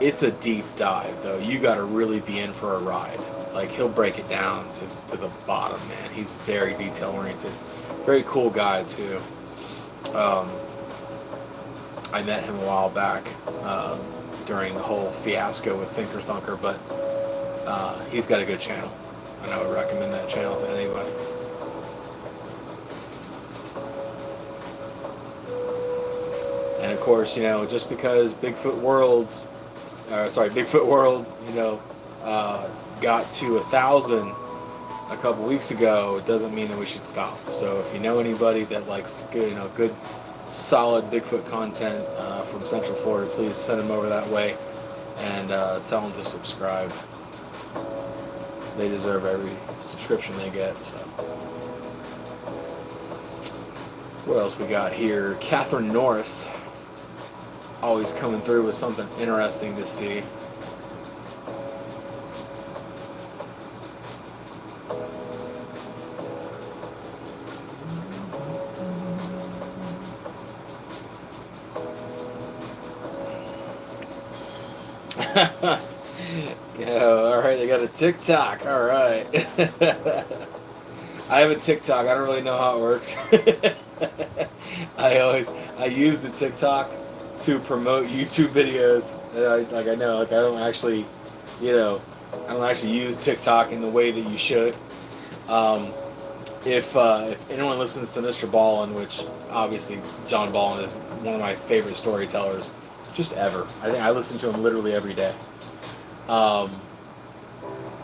Speaker 1: it's a deep dive, though. You got to really be in for a ride. Like, he'll break it down to the bottom, man. He's very detail oriented. Very cool guy too. I met him a while back during the whole fiasco with Thinker Thunker, but he's got a good channel, and I would recommend that channel to anybody. And of course, just because Bigfoot World, got to 1,000 a couple weeks ago, it doesn't mean that we should stop. So if you know anybody that likes good solid Bigfoot content from Central Florida, please send them over that way and tell them to subscribe. They deserve every subscription they get. So What else we got here? Catherine Norris, always coming through with something interesting to see. Yeah, all right, they got a TikTok. All right. I have a TikTok. I don't really know how it works. I use the TikTok to promote YouTube videos. I know, like I don't actually, I don't actually use TikTok in the way that you should. If anyone listens to Mr. Ballin, which obviously John Ballin is one of my favorite storytellers, just ever. I think I listen to him literally every day.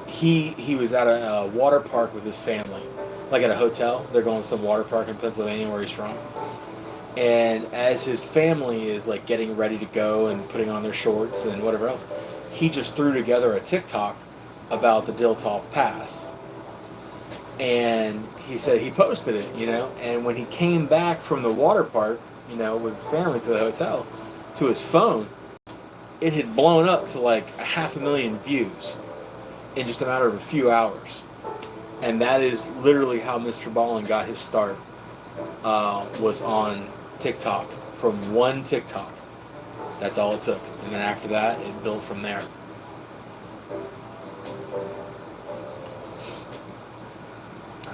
Speaker 1: He was at a water park with his family, like at a hotel. They're going to some water park in Pennsylvania where he's from. And as his family is like getting ready to go and putting on their shorts and whatever else, he just threw together a TikTok about the Diltoff Pass. And he said he posted it, and when he came back from the water park, with his family to the hotel, to his phone, it had blown up to like 500,000 views in just a matter of a few hours. And that is literally how Mr. Ballin got his start, was on TikTok, from one TikTok. That's all it took. And then after that, it built from there.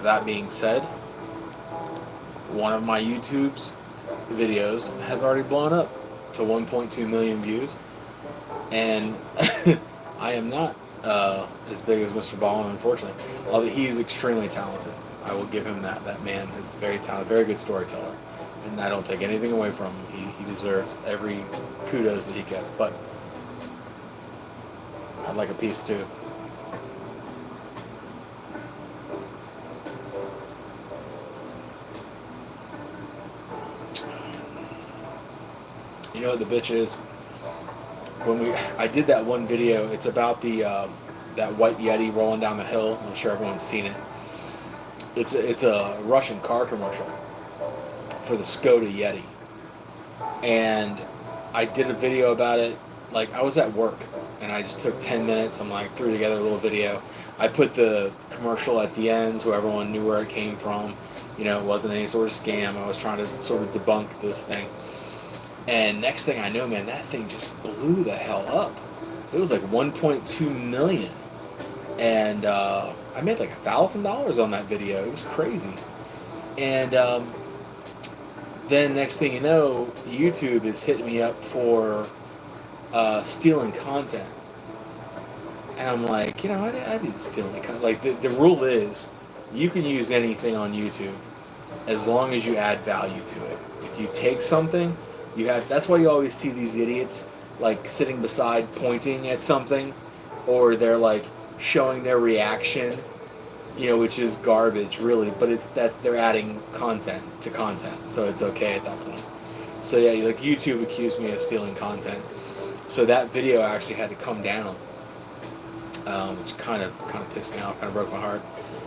Speaker 1: That being said, one of my YouTube's videos has already blown up to 1.2 million views. And I am not as big as Mr. Ballin, unfortunately. Although he's extremely talented. I will give him that. That man is very talented, very good storyteller. And I don't take anything away from him. He deserves every kudos that he gets. But I'd like a piece too. You know what the bitch is? When I did that one video, it's about the that white Yeti rolling down the hill. I'm sure everyone's seen it. It's a Russian car commercial for the Skoda Yeti, and I did a video about it. Like, I was at work and I just took 10 minutes. I'm like, threw together a little video. I put the commercial at the end so everyone knew where it came from. It wasn't any sort of scam. I was trying to sort of debunk this thing. And next thing I know, man, that thing just blew the hell up. It was like 1.2 million. And I made like $1,000 on that video. It was crazy. And then next thing you know, YouTube is hitting me up for stealing content. And I'm like, I didn't steal any content. Like, the rule is, you can use anything on YouTube as long as you add value to it. If you take something... That's why you always see these idiots like sitting beside pointing at something, or they're like showing their reaction, which is garbage really, but they're adding content to content, so it's okay at that point. So yeah, like YouTube accused me of stealing content, so that video actually had to come down, which kind of pissed me off, kind of broke my heart.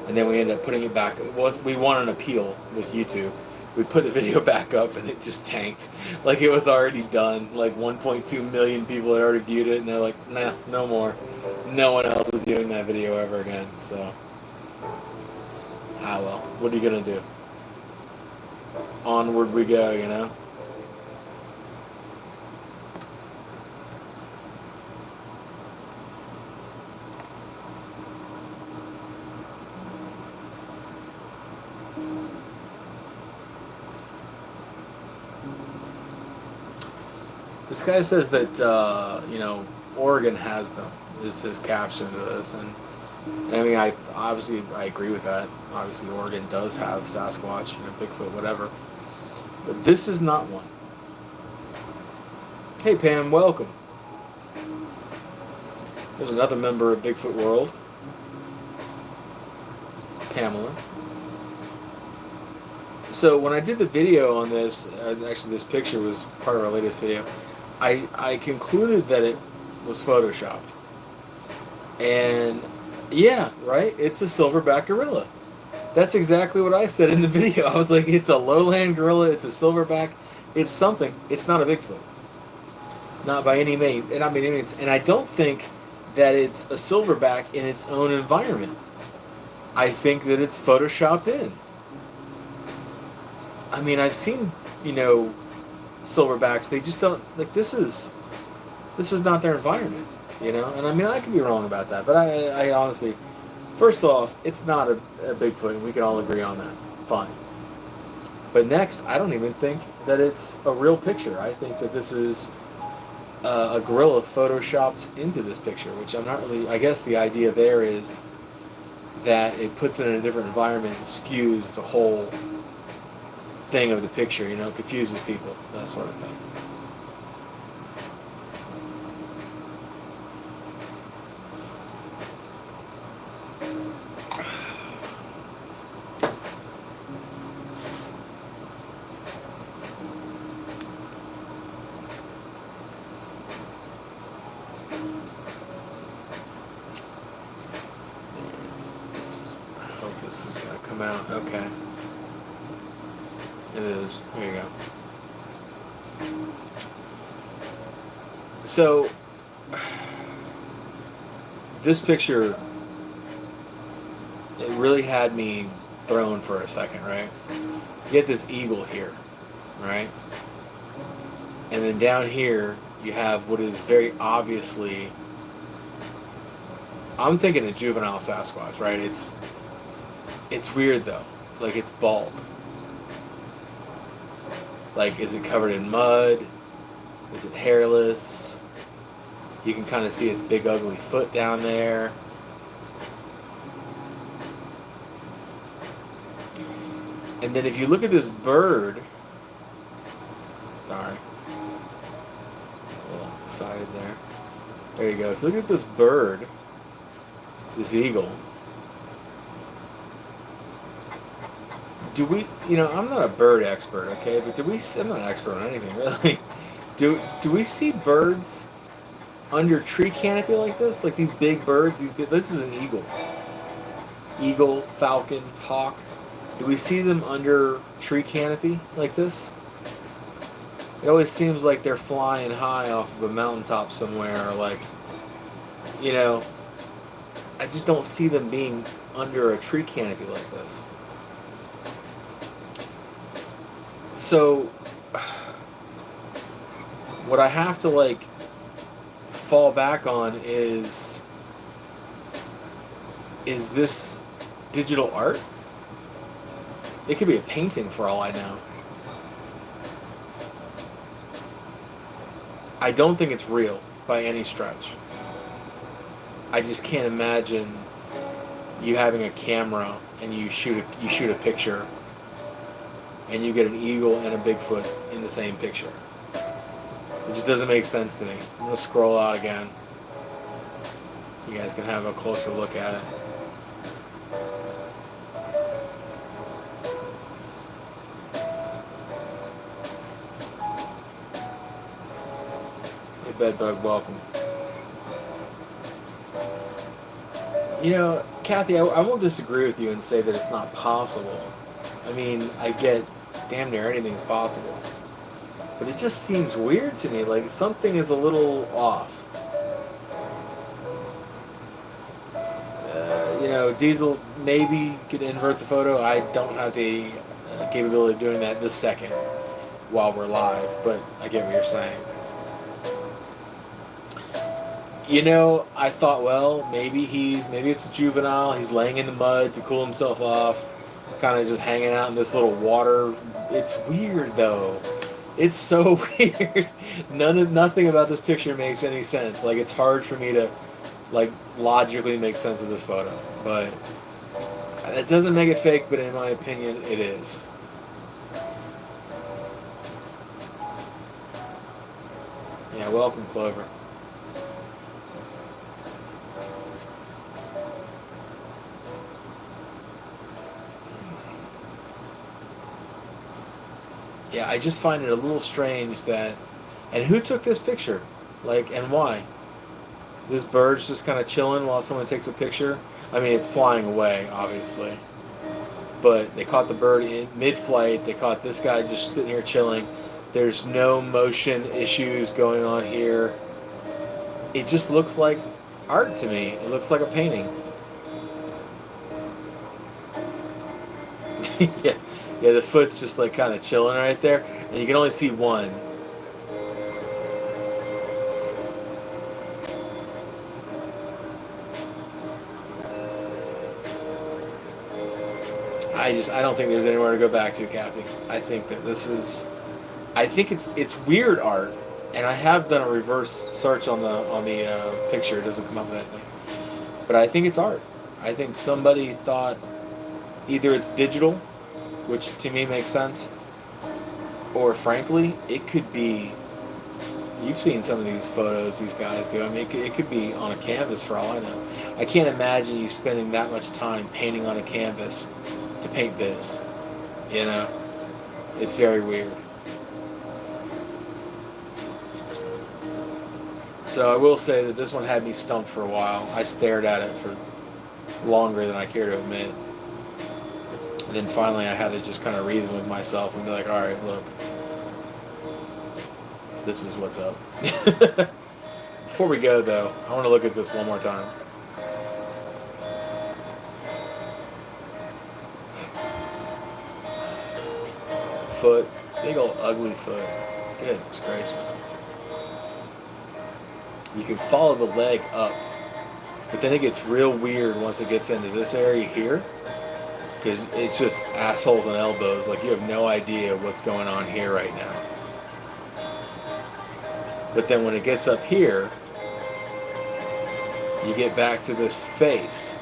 Speaker 1: And then we ended up putting it back. We won an appeal with YouTube. We put the video back up and it just tanked. Like, it was already done. Like 1.2 million people had already viewed it, and they're like, nah, no more. No one else is viewing that video ever again. So, well, what are you gonna do? Onward we go, This guy says that, Oregon has them, is his caption to this. And I mean, I agree with that. Obviously, Oregon does have Sasquatch, Bigfoot, whatever. But this is not one. Hey, Pam, welcome. There's another member of Bigfoot World, Pamela. So when I did the video on this, actually this picture was part of our latest video, I concluded that it was photoshopped. And yeah, right, it's a silverback gorilla. That's exactly what I said in the video. I was like, it's a lowland gorilla, it's a silverback, it's something. It's not a Bigfoot. Not by any means. And I mean, and I don't think that it's a silverback in its own environment. I think that it's photoshopped in. I mean, I've seen, you know, silverbacks. They just don't like this is not their environment, you know. And I mean, I could be wrong about that, but I honestly, first off, it's not a Bigfoot, and we can all agree on that. Fine. But next, I don't even think that it's a real picture. I think that this is a gorilla photoshopped into this picture, which I'm not really. I guess the idea there is that it puts it in a different environment and skews the whole thing of the picture, you know, confuses people, that sort of thing. I hope this is going to come out. Okay. It is. There you go. So, this picture, it really had me thrown for a second, right? You get this eagle here, right? And then down here, you have what is very obviously, I'm thinking a juvenile Sasquatch, right? It's weird though. Like, it's bald. Like, is it covered in mud? Is it hairless? You can kind of see its big ugly foot down there. And then if you look at this bird, sorry, a little excited there. There you go. If you look at this bird, this eagle, do we, you know, I'm not a bird expert, okay, but I'm not an expert on anything, really. Do we see birds under tree canopy like this? Like these big birds, this is an eagle. Eagle, falcon, hawk. Do we see them under tree canopy like this? It always seems like they're flying high off of a mountaintop somewhere, or like, you know, I just don't see them being under a tree canopy like this. So, what I have to like fall back on is this digital art? It could be a painting for all I know. I don't think it's real by any stretch. I just can't imagine you having a camera and you shoot a picture and you get an eagle and a Bigfoot in the same picture. It just doesn't make sense to me. I'm going to scroll out again. You guys can have a closer look at it. Hey, Bedbug, welcome. You know, Kathy, I won't disagree with you and say that it's not possible. I mean, I get damn near anything's possible. But it just seems weird to me, like something is a little off. You know, Diesel maybe could invert the photo. I don't have the capability of doing that this second while we're live, but I get what you're saying. You know, I thought, well, maybe it's a juvenile. He's laying in the mud to cool himself off, kind of just hanging out in this little water. It's weird though. It's so weird. Nothing about this picture makes any sense. Like, it's hard for me to, like, logically make sense of this photo. But it doesn't make it fake, but in my opinion, it is. Yeah, welcome, Clover. Yeah, I just find it a little strange that... And who took this picture? Like, and why? This bird's just kind of chilling while someone takes a picture? I mean, it's flying away, obviously. but they caught the bird in mid-flight. They caught this guy just sitting here chilling. There's no motion issues going on here. It just looks like art to me. It looks like a painting. yeah, yeah. The foot's just like kind of chilling right there, and you can only see one. I don't think there's anywhere to go back to, Kathy. I think that I think it's weird art, and I have done a reverse search on the picture. It doesn't come up with anything, but I think it's art. I think somebody thought either it's digital, which to me makes sense, or frankly, it could be. You've seen some of these photos these guys do. I mean, it could be on a canvas for all I know. I can't imagine you spending that much time painting on a canvas to paint this. You know? It's very weird. So I will say that this one had me stumped for a while. I stared at it for longer than I care to admit. And then finally I had to just kind of reason with myself and be like, alright, look. This is what's up. Before we go, though, I want to look at this one more time. Foot. Big old ugly foot. Goodness gracious. You can follow the leg up, but then it gets real weird once it gets into this area here, because it's just assholes and elbows. Like, you have no idea what's going on here right now. But then when it gets up here, you get back to this face,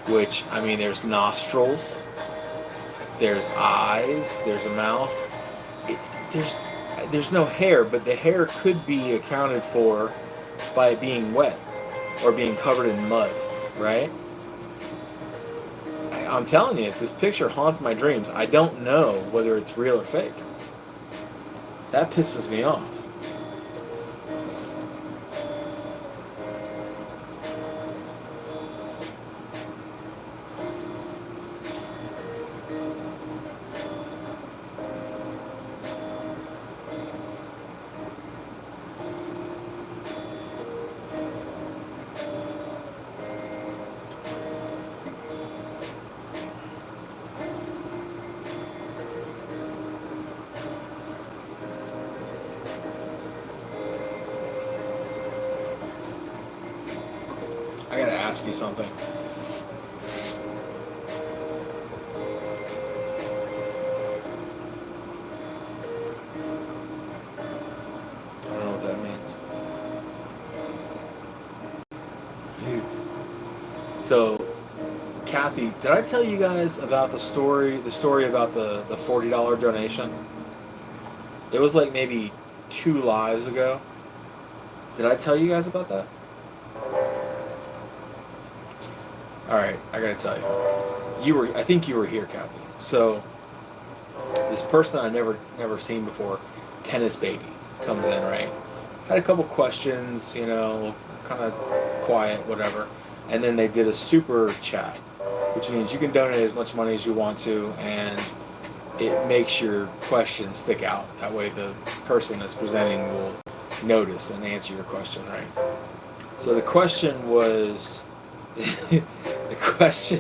Speaker 1: which, I mean, there's nostrils, there's eyes, there's a mouth. There's no hair, but the hair could be accounted for by it being wet or being covered in mud, right? I'm telling you, this picture haunts my dreams. I don't know whether it's real or fake. That pisses me off. I gotta ask you something. I don't know what that means. So, Kathy, did I tell you guys about the story about the $40 donation? It was like maybe 2 lives ago. Did I tell you guys about that? Alright, I gotta tell you. I think you were here, Kathy. So, this person I never seen before, Tennis Baby, comes in, right? Had a couple questions, you know, kind of quiet, whatever. And then they did a super chat, which means you can donate as much money as you want to, and it makes your questions stick out. That way the person that's presenting will notice and answer your question, right? So the question was... the question,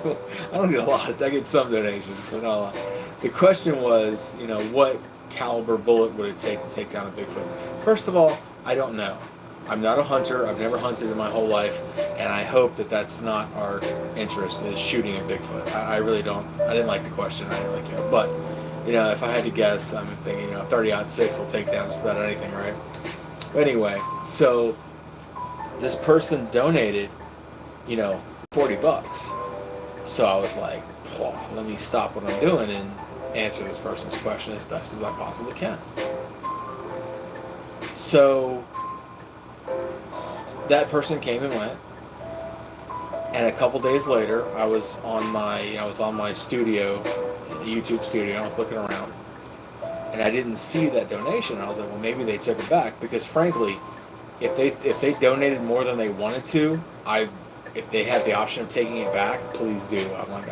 Speaker 1: I don't get a lot. I get some donations, but not a lot. The question was, you know, what caliber bullet would it take to take down a Bigfoot? First of all, I don't know. I'm not a hunter. I've never hunted in my whole life, and I hope that that's not our interest, is shooting a Bigfoot. I really don't. I didn't like the question. I didn't really care. But, you know, if I had to guess, I'm thinking, you know, 30-06 will take down just about anything, right? But anyway, so this person donated, you know, $40. So I was like, let me stop what I'm doing and answer this person's question as best as I possibly can. So that person came and went, and a couple days later, I was on my studio, YouTube studio, and I was looking around, and I didn't see that donation. I was like, well, maybe they took it back, because frankly, if they donated more than they wanted to, if they had the option of taking it back, please do. I'm like,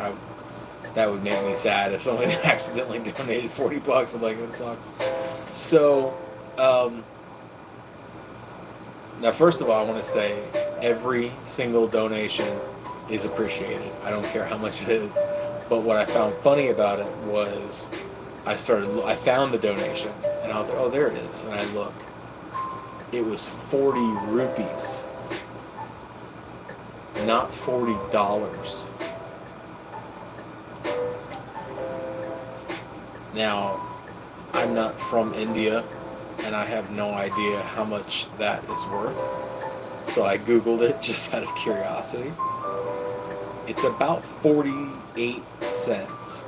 Speaker 1: That would make me sad if someone accidentally donated $40. I'm like, that sucks. So, um, now first of all, I want to say every single donation is appreciated. I don't care how much it is. But what I found funny about it was I found the donation and I was like, oh, there it is. And I look, it was 40 rupees, not $40. Now, I'm not from India and I have no idea how much that is worth. So I Googled it just out of curiosity. It's about 48 cents.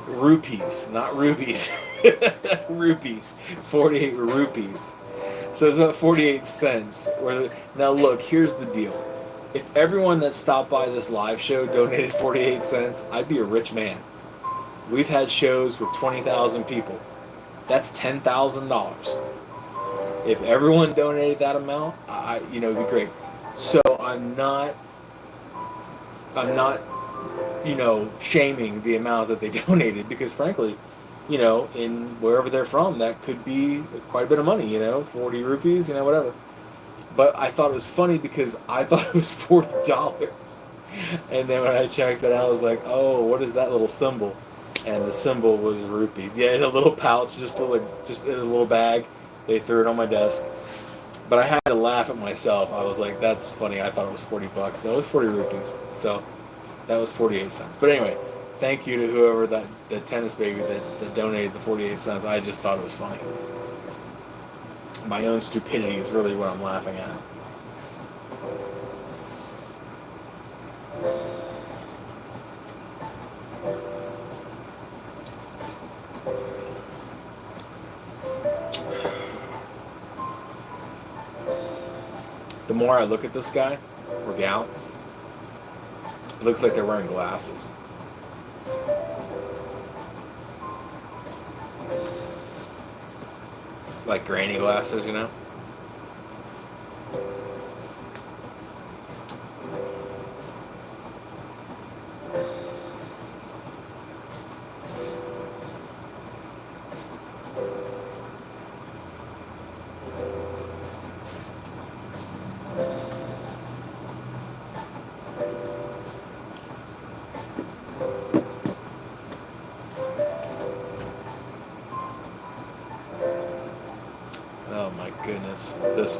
Speaker 1: Rupees, not rubies. Rupees. 48 rupees. So it's about 48 cents. Now look, here's the deal. If everyone that stopped by this live show donated 48 cents, I'd be a rich man. We've had shows with 20,000 people. That's $10,000. If everyone donated that amount, it'd be great. So I'm not, shaming the amount that they donated because frankly, in wherever they're from, that could be quite a bit of money, 40 rupees, whatever. But I thought it was funny because I thought it was $40. And then when I checked it out, I was like, oh, what is that little symbol? And the symbol was rupees. Yeah, in a little pouch, just in a little bag. They threw it on my desk. But I had to laugh at myself. I was like, that's funny. I thought it was $40. No, it was 40 rupees. So that was 48 cents. But anyway, thank you to whoever the tennis baby that donated the 48 cents. I just thought it was funny. My own stupidity is really what I'm laughing at. The more I look at this guy or gal, it looks like they're wearing glasses. Like granny glasses, Oh my goodness, this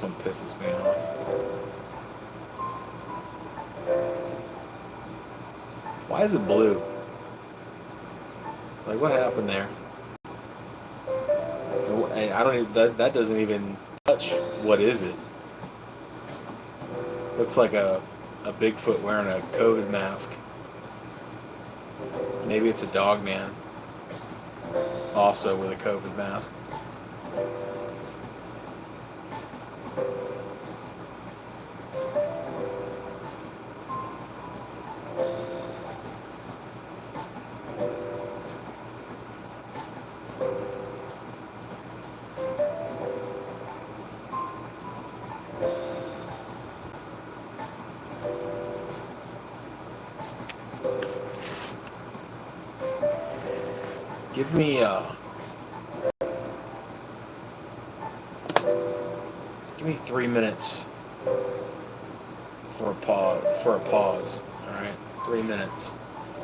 Speaker 1: one pisses me off. Why is it blue? Like, what happened there? I don't even, that doesn't even touch. What is it? Looks like a Bigfoot wearing a COVID mask. Maybe it's a dogman. Also with a COVID mask. Give me 3 minutes for a pause. All right, 3 minutes,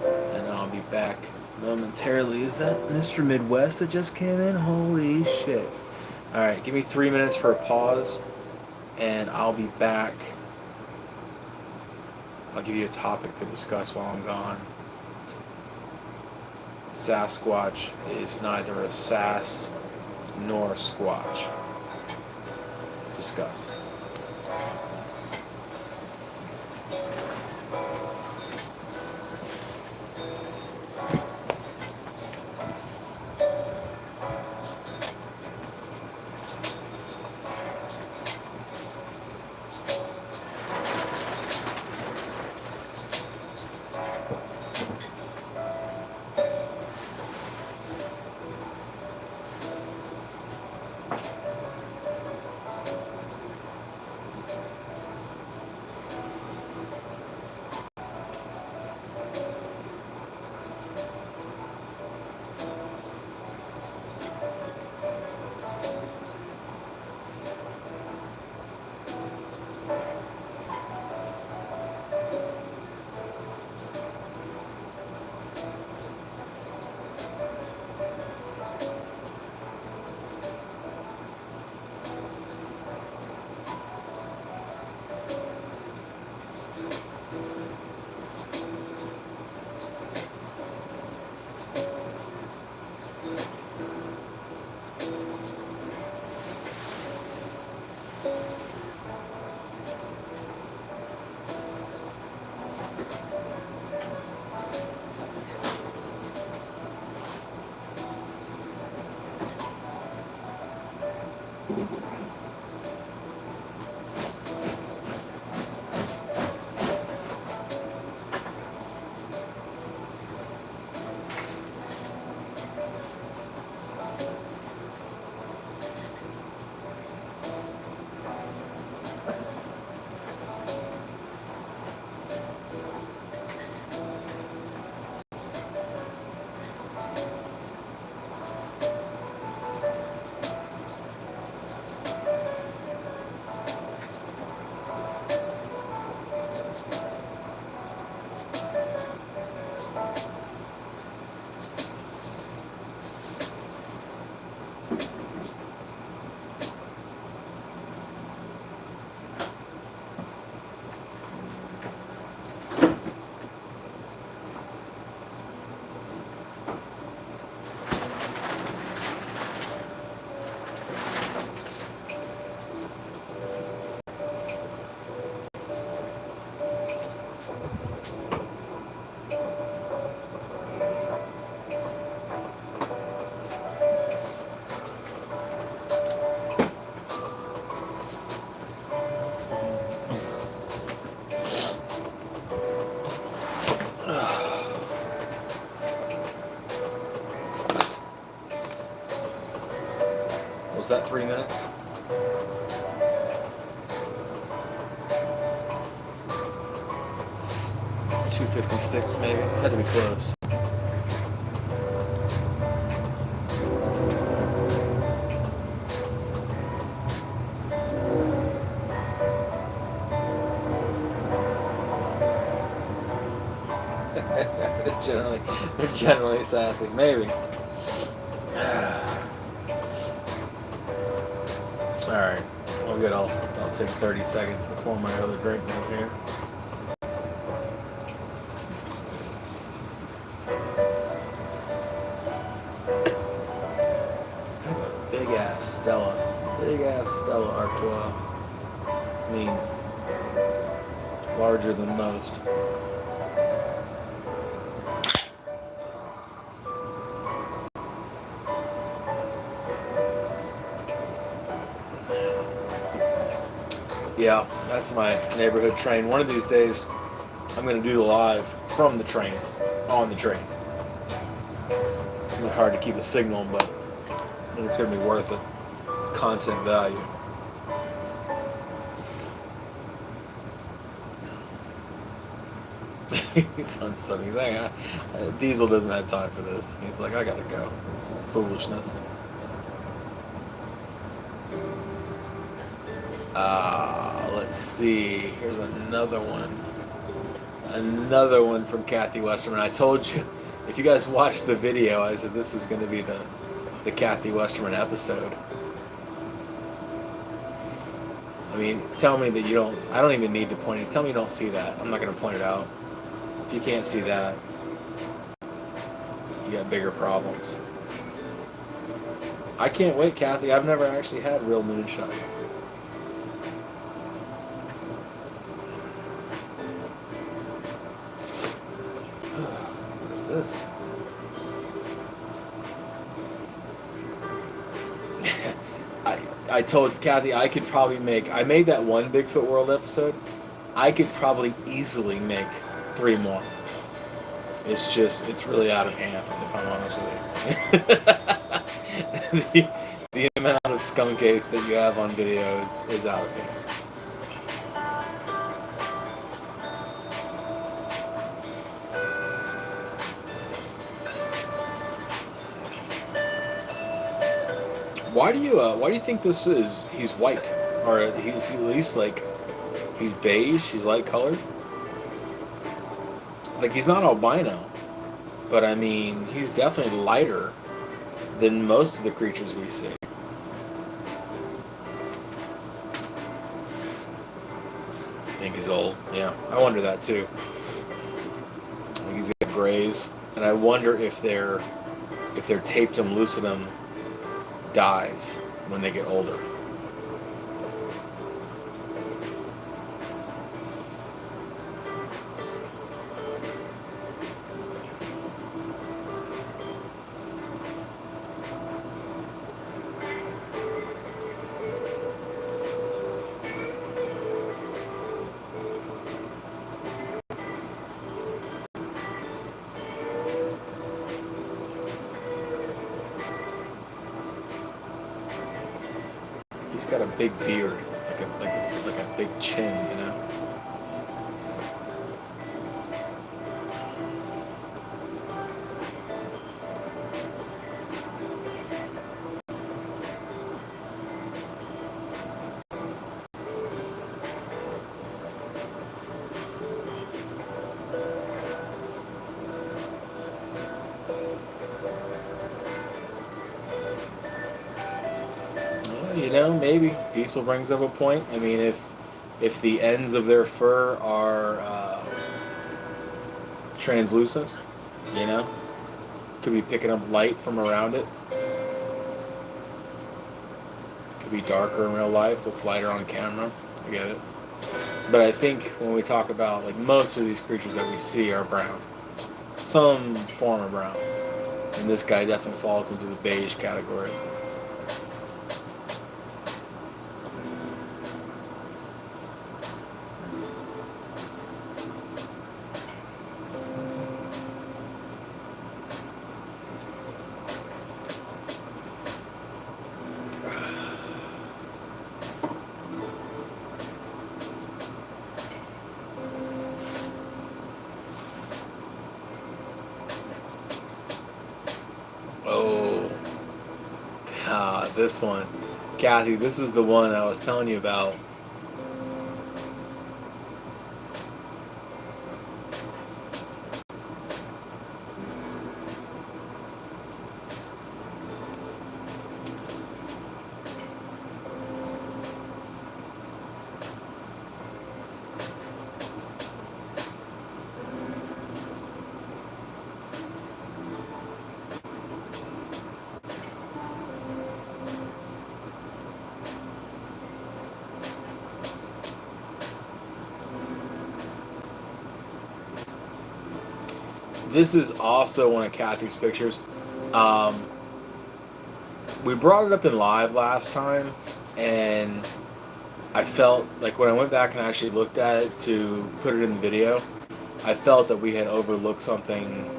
Speaker 1: and I'll be back momentarily. Is that Mr. Midwest that just came in? Holy shit! All right, give me 3 minutes for a pause, and I'll be back. I'll give you a topic to discuss while I'm gone. Sasquatch is neither a sass nor a squatch. Discuss. Was that 3 minutes? $2.56 maybe. Had to be close. they're generally sassy. Maybe. Alright. Well, good. I'll take 30 seconds to pour my other drink in here. Big ass Stella Artois. I mean, larger than most. Yeah, that's my neighborhood train. One of these days, I'm going to do the live from the train, on the train. It's going to be hard to keep a signal, but it's going to be worth it. Content value. He's on something. He's like, Diesel doesn't have time for this. He's like, I gotta go. It's foolishness. Let's see. Here's another one. Another one from Kathy Westerman. I told you, if you guys watched the video, I said this is going to be the Kathy Westerman episode. I mean, tell me that you don't. I don't even need to point it. Tell me you don't see that. I'm not going to point it out. If you can't see that, you got bigger problems. I can't wait, Kathy. I've never actually had real moonshine. What is this? I told Kathy I could probably make... I made that one Bigfoot World episode. I could probably easily make 3 more. It's just, it's really out of hand, if I'm honest with you. the amount of skunk apes that you have on video is out of hand. Why do you think this is? He's white, or he's at least like he's beige. He's light colored. Like he's not albino, but I mean he's definitely lighter than most of the creatures we see. I think he's old. Yeah, I wonder that too. I think he's got grays, and I wonder if their tapetum lucidum dies when they get older. He's got a big beard, like a big chin, you know. You know, maybe Diesel brings up a point. I mean, if the ends of their fur are translucent, you know, could be picking up light from around it. Could be darker in real life, looks lighter on camera. I get it. But I think when we talk about, like, most of these creatures that we see are brown. Some form of brown. And this guy definitely falls into the beige category. This one. Kathy, this is the one I was telling you about. This is also one of Kathy's pictures. We brought it up in live last time, and I felt like when I went back and actually looked at it to put it in the video, I felt that we had overlooked something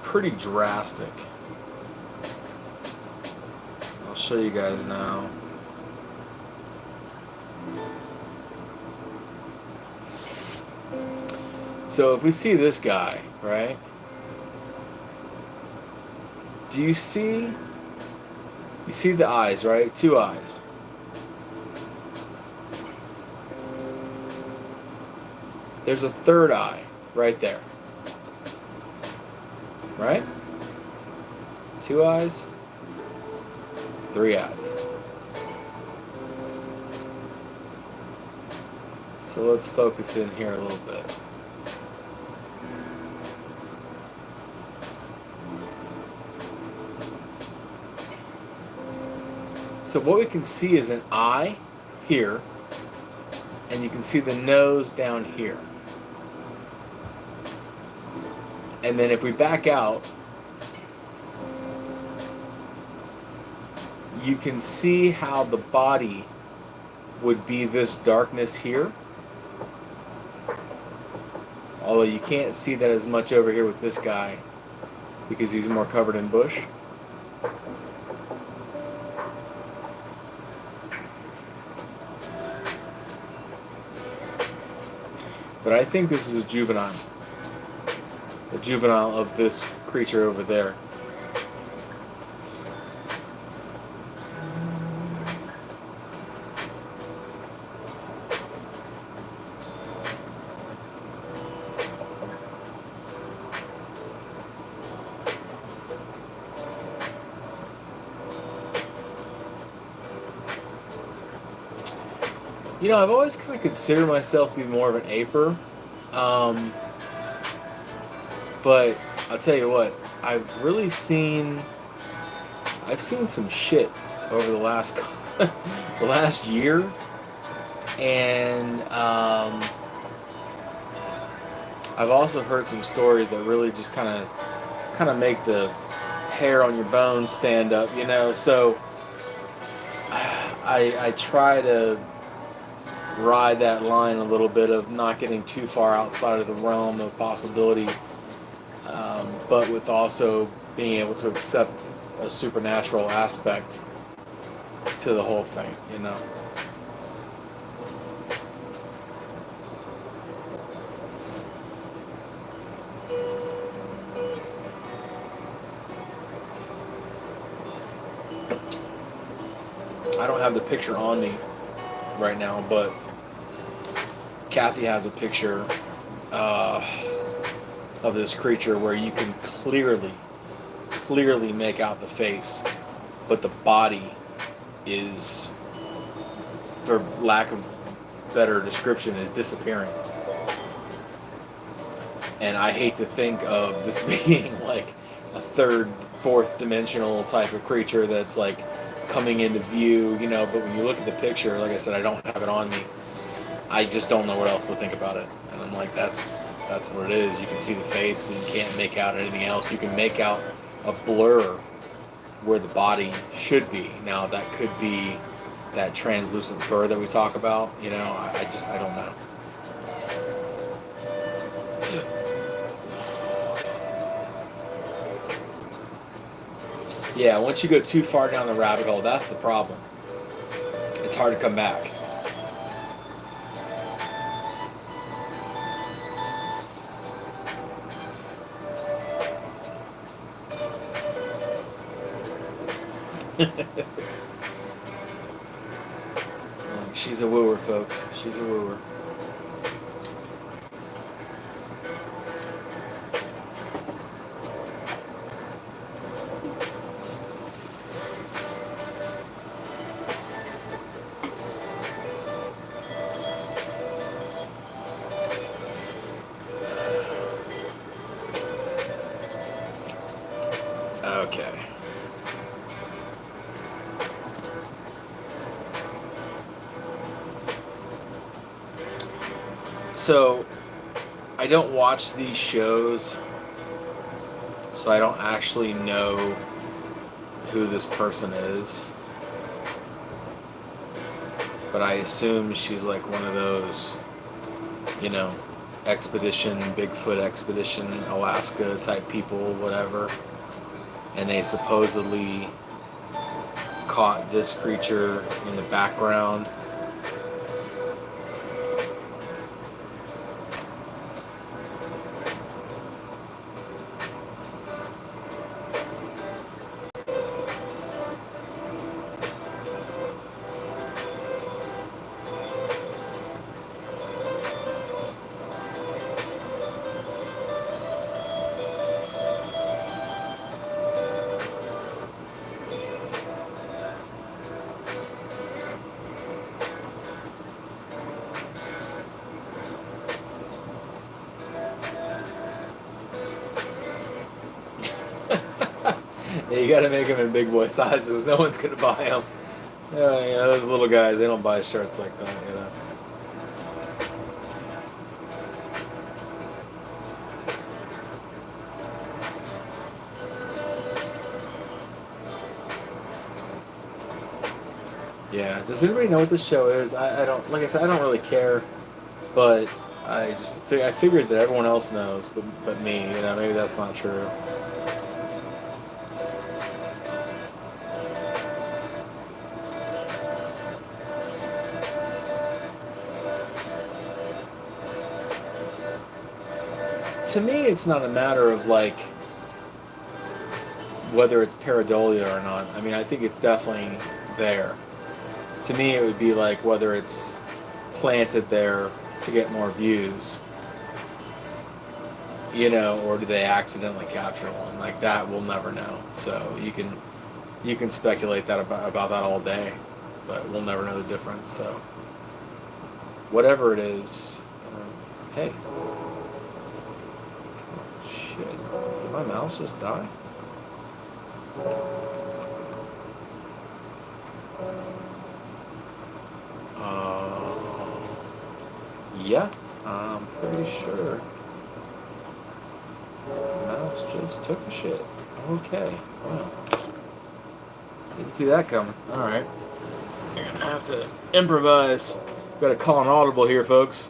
Speaker 1: pretty drastic. I'll show you guys now. So if we see this guy, right? Do you see the eyes, right? Two eyes. There's a third eye right there. Right? Two eyes, three eyes. So let's focus in here a little bit. So what we can see is an eye here, and you can see the nose down here. And then if we back out, you can see how the body would be this darkness here. Although you can't see that as much over here with this guy because he's more covered in bush. But I think this is a juvenile of this creature over there. You know, I've always kind of considered myself to be more of an aper. But I'll tell you what, I've seen some shit over the last the last year, and I've also heard some stories that really just kind of make the hair on your bones stand up, you know. So I try to ride that line a little bit of not getting too far outside of the realm of possibility, but with also being able to accept a supernatural aspect to the whole thing, you know. I don't have the picture on me right now, but Kathy has a picture of this creature where you can clearly make out the face, but the body is, for lack of better description, is disappearing. And I hate to think of this being like a third, fourth dimensional type of creature that's like coming into view, you know, but when you look at the picture, like I said, I don't have it on me. I just don't know what else to think about it. And I'm like, that's what it is. You can see the face, but you can't make out anything else. You can make out a blur where the body should be. Now, that could be that translucent fur that we talk about. You know, I don't know. Yeah, once you go too far down the rabbit hole, that's the problem. It's hard to come back. She's a wooer, folks. She's a wooer. Okay. So, I don't watch these shows, so I don't actually know who this person is. But I assume she's like one of those, you know, Bigfoot expedition, Alaska type people, whatever. And they supposedly caught this creature in the background. Yeah, you gotta make them in big boy sizes. No one's gonna buy them. Yeah, those little guys, they don't buy shirts like that, you know. Yeah. Does anybody know what this show is? I don't. Like I said, I don't really care, but I figured that everyone else knows, but me. You know, maybe that's not true. To me, it's not a matter of like whether it's pareidolia or not. I mean, I think it's definitely there. To me, it would be like whether it's planted there to get more views, you know, or do they accidentally capture one? Like that, we'll never know. So you can speculate that about that all day, but we'll never know the difference. So whatever it is, hey, shit, did my mouse just die? Yeah, I'm pretty sure. Mouse just took a shit. Okay, well, didn't see that coming. All right, you're gonna have to improvise. Got to call an audible here, folks.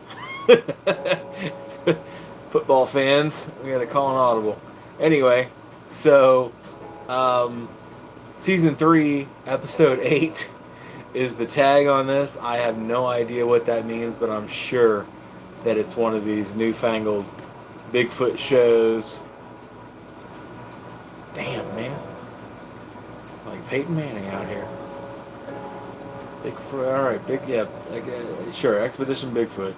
Speaker 1: Football fans, we got to call an audible. Anyway, so season 3, episode 8 is the tag on this. I have no idea what that means, but I'm sure that it's one of these newfangled Bigfoot shows. Damn, man. Like Peyton Manning out here. Bigfoot, alright, sure, Expedition Bigfoot.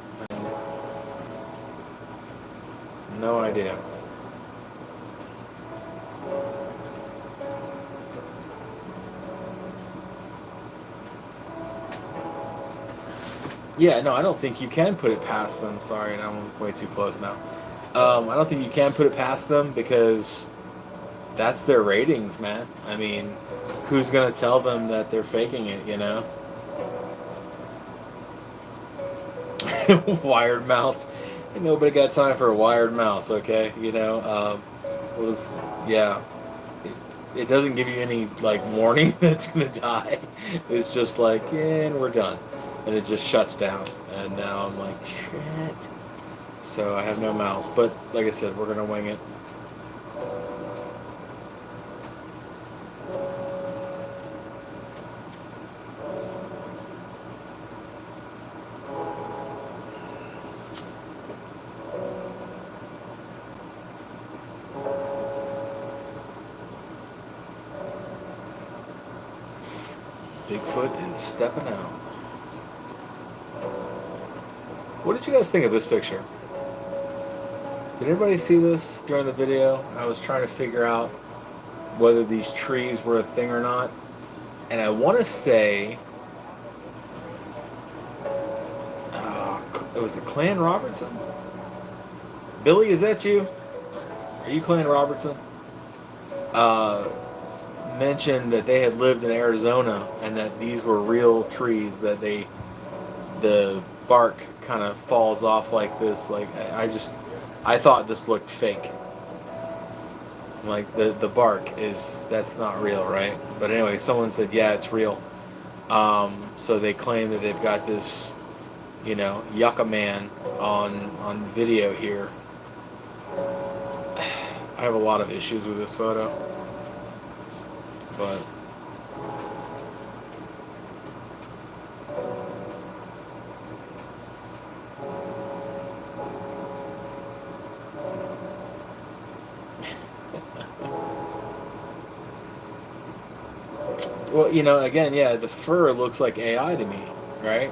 Speaker 1: No idea. Yeah, no, I don't think you can put it past them. Sorry, I'm way too close now. I don't think you can put it past them because that's their ratings, man. I mean, who's gonna tell them that they're faking it, you know? Wired mouse. Ain't nobody got time for a wired mouse, okay? You know, yeah. It doesn't give you any like warning that's gonna die. It's just like, yeah, and we're done, and it just shuts down. And now I'm like, shit. So I have no mouse, but like I said, we're gonna wing it. Bigfoot is stepping out. What did you guys think of this picture? Did anybody see this during the video? I was trying to figure out whether these trees were a thing or not. And I want to say... was it Clan Robertson? Billy, is that you? Are you Clan Robertson? Mentioned that they had lived in Arizona and that these were real trees, that the bark kind of falls off like this. Like, I thought this looked fake. Like, the bark that's not real, right? But anyway, someone said, yeah, it's real. So they claim that they've got this, yucca man on video here. I have a lot of issues with this photo, but well, again, yeah, the fur looks like AI to me, right?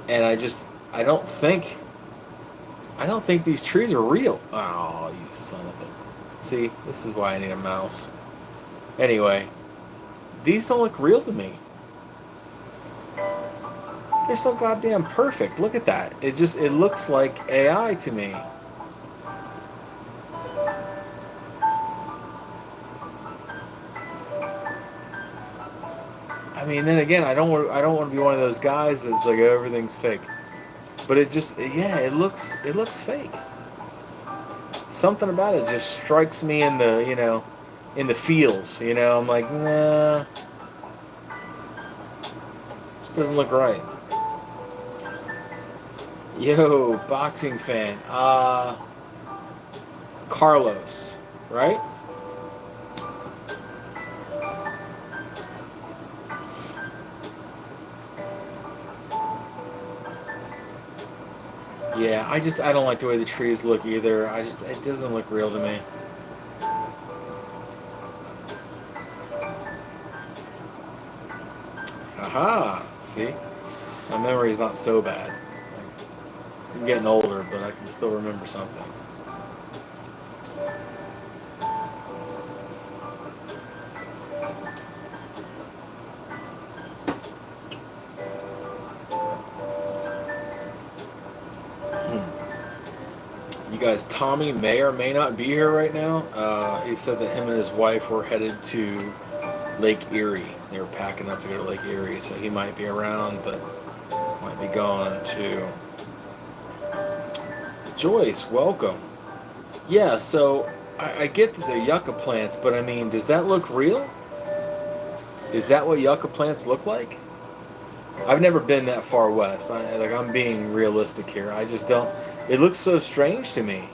Speaker 1: And I don't think these trees are real. Oh, you son of a... See, this is why I need a mouse. Anyway, these don't look real to me. They're so goddamn perfect. Look at that. It looks like AI to me. I mean, then again, I don't want to be one of those guys that's like everything's fake. But it looks fake. Something about it just strikes me in the, in the feels, I'm like, nah. Just doesn't look right. Yo, boxing fan. Carlos, right? Yeah, I don't like the way the trees look either. It doesn't look real to me. Aha! See? My memory's not so bad. I'm getting older, but I can still remember something. You guys, Tommy may or may not be here right now. He said that him and his wife were headed to Lake Erie. They were packing up to go to Lake Erie, so he might be around, but might be gone too. Joyce, welcome. Yeah, so I get that they're yucca plants, but I mean, does that look real? Is that what yucca plants look like? I've never been that far west. I'm being realistic here. I just don't... It looks so strange to me.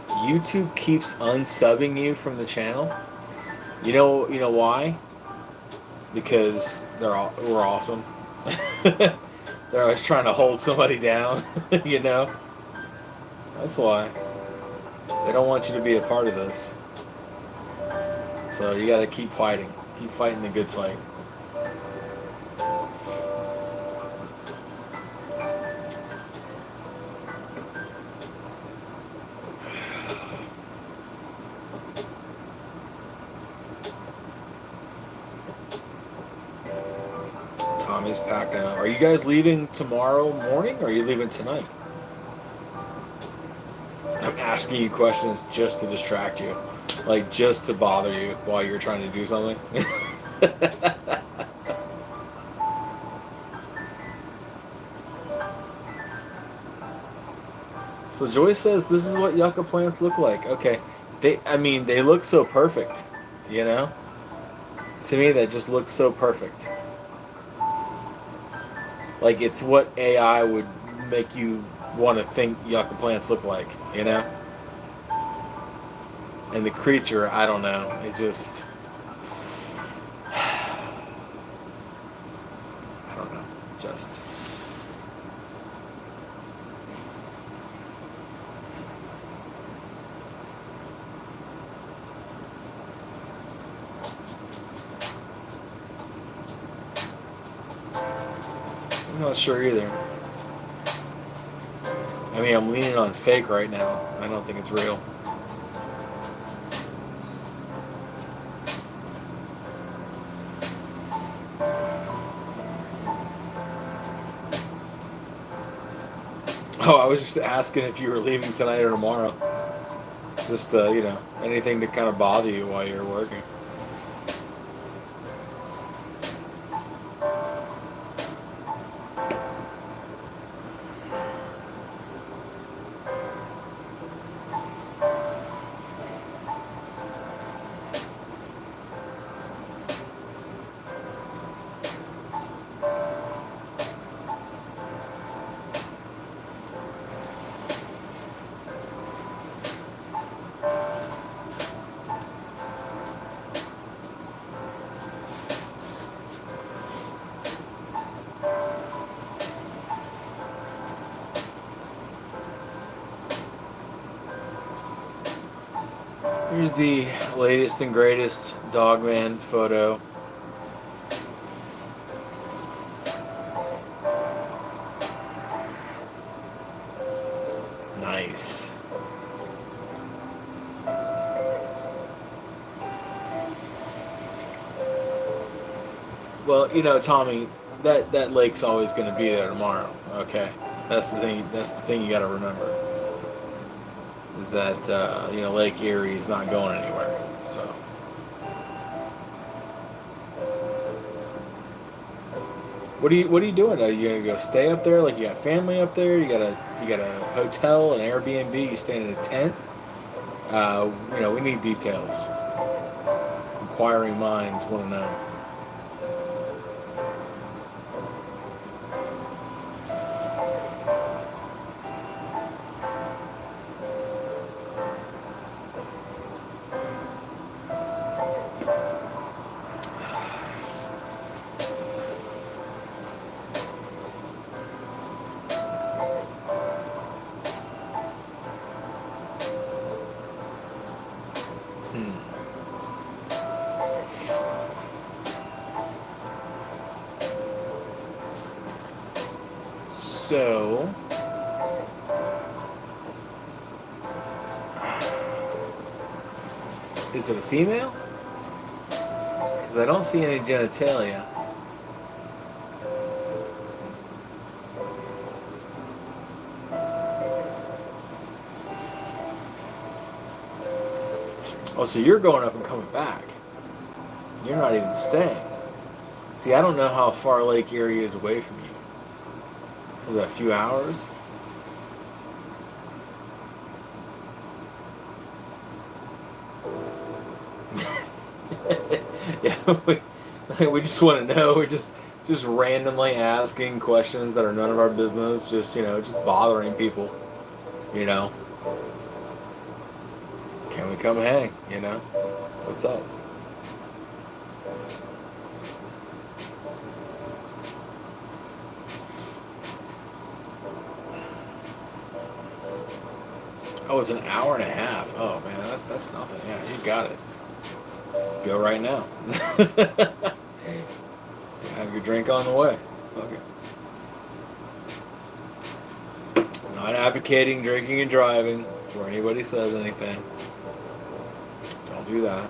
Speaker 1: YouTube keeps unsubbing you from the channel. You know why? Because we're awesome. They're always trying to hold somebody down, That's why. They don't want you to be a part of this. So you gotta keep fighting. Keep fighting the good fight. Tommy's packing up. Are you guys leaving tomorrow morning, or are you leaving tonight? I'm asking you questions just to distract you. Like, just to bother you while you're trying to do something. So Joyce says this is what yucca plants look like. Okay. They look so perfect, To me, that just looks so perfect. Like, it's what AI would make you want to think yucca plants look like, And the creature, I don't know. It just... I don't know. Just... I'm not sure either. I mean, I'm leaning on fake right now. I don't think it's real. Oh, I was just asking if you were leaving tonight or tomorrow. Just, anything to kind of bother you while you're working. Here's the latest and greatest dogman photo. Nice. Well, Tommy, that lake's always going to be there tomorrow. Okay, that's the thing. That's the thing you got to remember. Is that Lake Erie is not going anywhere. So. What are you doing? Are you gonna go stay up there? Like you got family up there? You got a hotel, an Airbnb? You staying in a tent? We need details. Inquiring minds want to know. So, is it a female? Because I don't see any genitalia. Oh, so you're going up and coming back. You're not even staying. See, I don't know how far Lake Erie is away from you. Was that a few hours? Yeah, we just want to know. We're just randomly asking questions that are none of our business. Just bothering people. Can we come hang? What's up? Oh, it's an hour and a half. Oh man, that's nothing. Yeah, you got it. Go right now. Have your drink on the way. Okay. Not advocating drinking and driving before anybody says anything. Don't do that.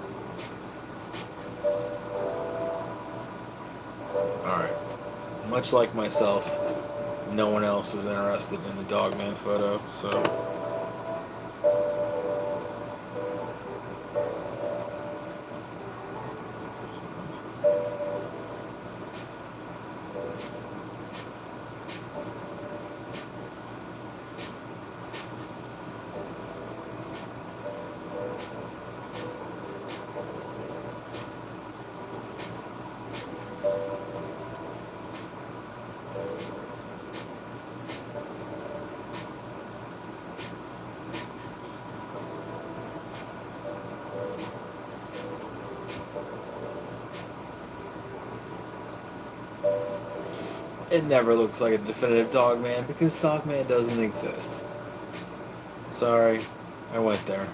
Speaker 1: Alright. Much like myself, no one else is interested in the dogman photo, so... It never looks like a definitive dogman because dogman doesn't exist. Sorry, I went there.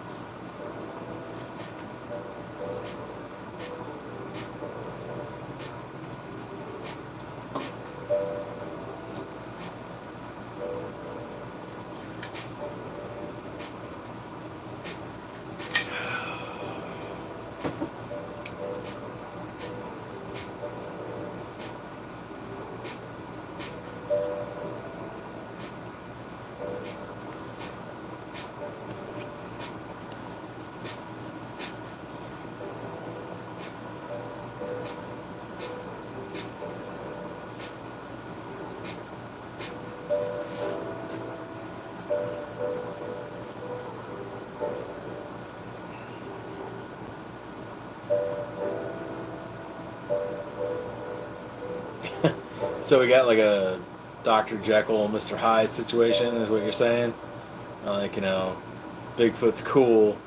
Speaker 1: So we got like a Dr. Jekyll and Mr. Hyde situation, is what you're saying? Like, Bigfoot's cool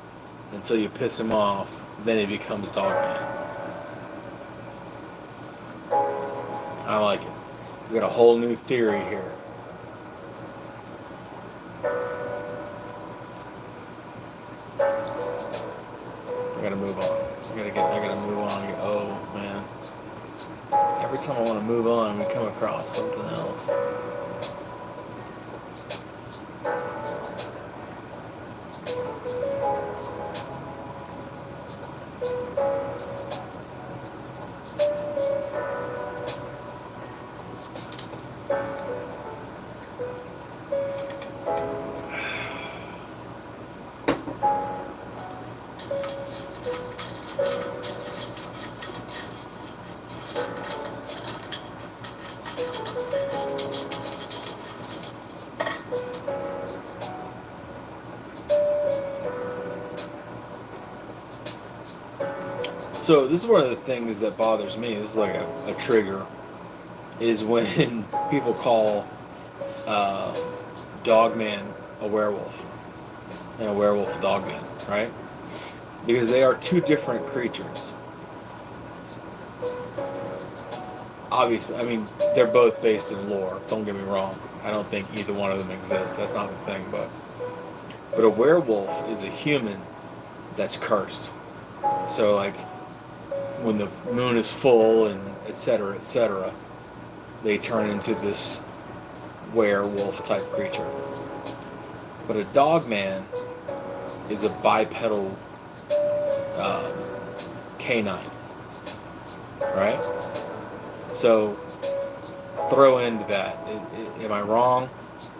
Speaker 1: until you piss him off, then he becomes dogman. I like it. We got a whole new theory here. I gotta move on. I gotta move on. Oh man. Every time I want to move on, we come across something else. So this is one of the things that bothers me. This is like a trigger, is when people call uh, Dogman a werewolf and a werewolf a dogman, right? Because they are two different creatures. Obviously, I mean, they're both based in lore. Don't get me wrong. I don't think either one of them exists. That's not the thing, but a werewolf is a human that's cursed. So like when the moon is full and etc., they turn into this werewolf type creature. But a dogman is a bipedal um, canine, right? So throw into that. Am I wrong?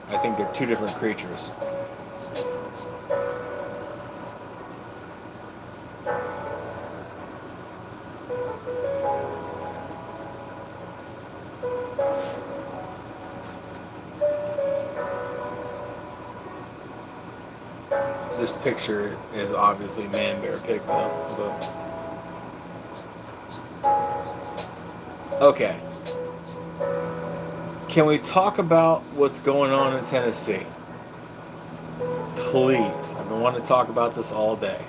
Speaker 1: I think they're two different creatures. This picture is obviously man, bear, pig though. But okay. Can we talk about what's going on in Tennessee? Please. I've been wanting to talk about this all day.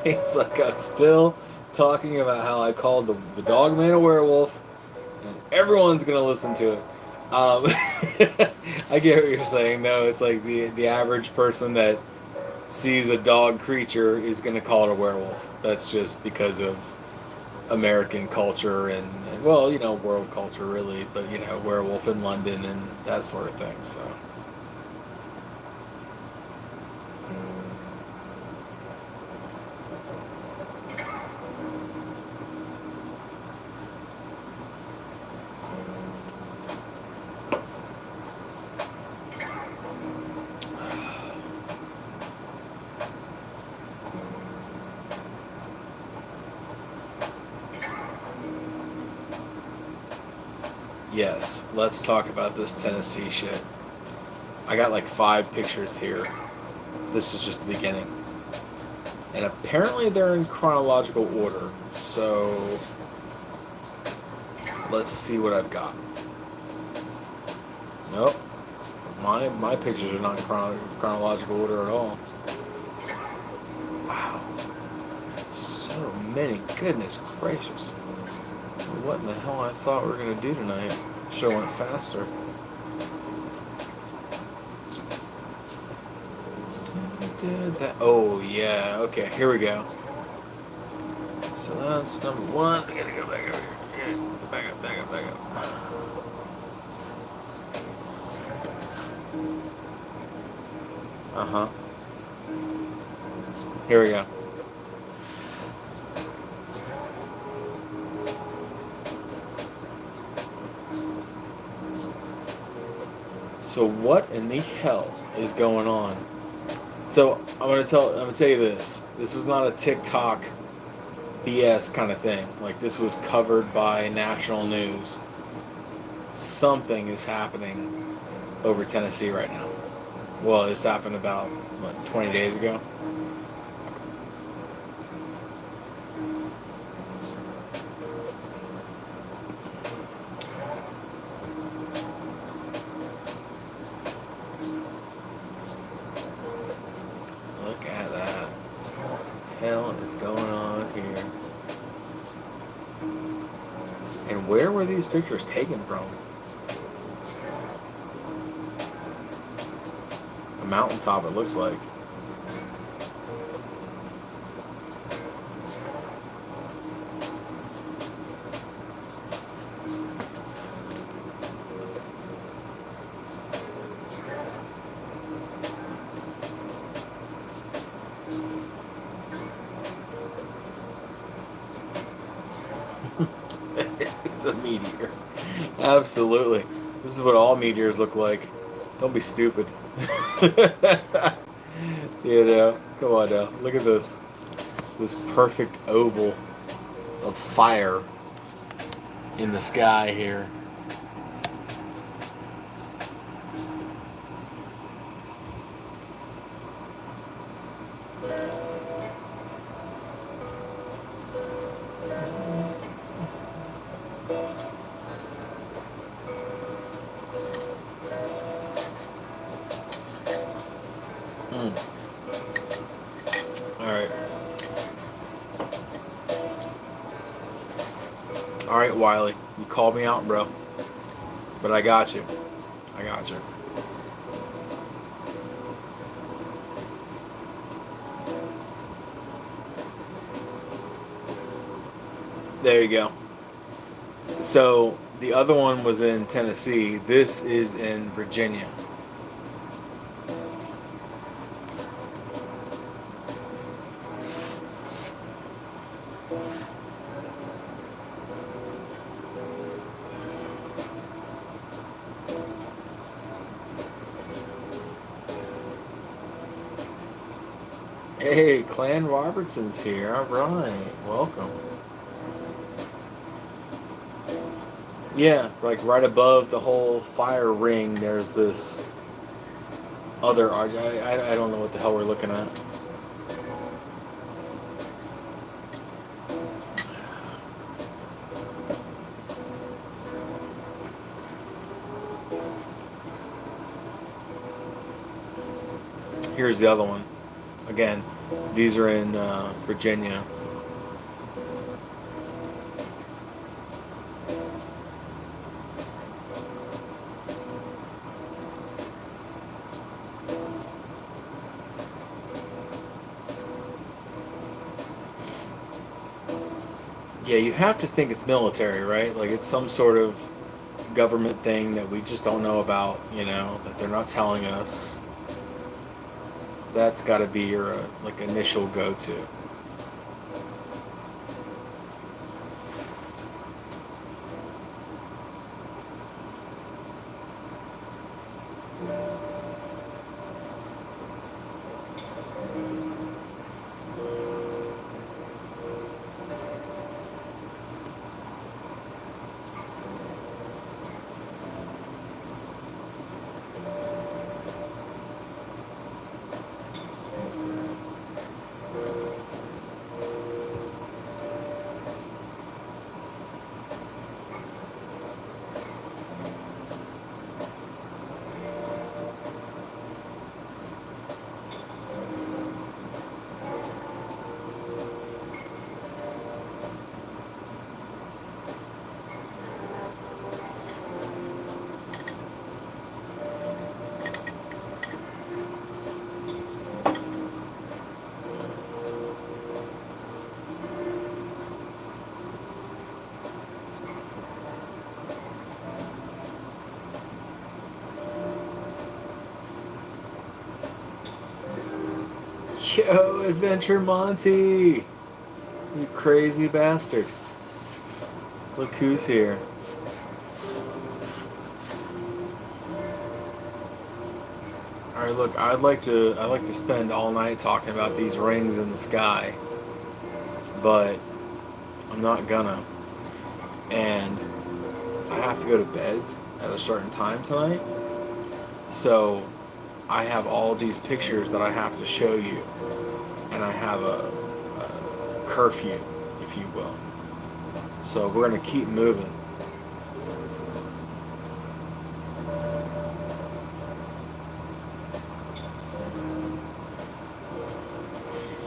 Speaker 1: He's like, I'm still talking about how I called the dog man a werewolf, and everyone's gonna listen to it. I get what you're saying, though. It's like the average person that sees a dog creature is gonna call it a werewolf. That's just because of American culture and well, world culture really, but werewolf in London and that sort of thing. So. Yes, let's talk about this Tennessee shit. I got like 5 pictures here. This is just the beginning. And apparently they're in chronological order. So let's see what I've got. Nope. My pictures are not in chronological order at all. Wow. So many. Goodness gracious. What in the hell I thought we were going to do tonight? Should have went faster. Oh, yeah. Okay, here we go. So that's number 1. I gotta go back over here. Back up. Uh-huh. Here we go. So what in the hell is going on. So I'm gonna tell you this. This is not a TikTok BS kind of thing. Like, this was covered by national news. Something is happening over Tennessee right now. Well, this happened about, what, 20 days ago? Look at that. What the hell is going on here? And where were these pictures taken from? A mountaintop, it looks like. It's a meteor. Absolutely. This is what all meteors look like. Don't be stupid. You know, come on now. Look at this. This perfect oval of fire in the sky here. Alright. Alright, Wiley. You called me out, bro. But I got you. I got you. There you go. So, the other one was in Tennessee. This is in Virginia. Hey, Clan Robertson's here. All right, welcome. Yeah, like right above the whole fire ring, there's this other art. I don't know what the hell we're looking at. Here's the other one. Again, these are in Virginia. Yeah, you have to think it's military, right? Like, it's some sort of government thing that we just don't know about, you know, that they're not telling us. That's got to be your like initial go-to. Yo, Adventure Monty! You crazy bastard. Look who's here. All right, look, I'd like to spend all night talking about these rings in the sky, but I'm not gonna. And I have to go to bed at a certain time tonight. So I have all these pictures that I have to show you, and I have a curfew, if you will. So we're gonna keep moving.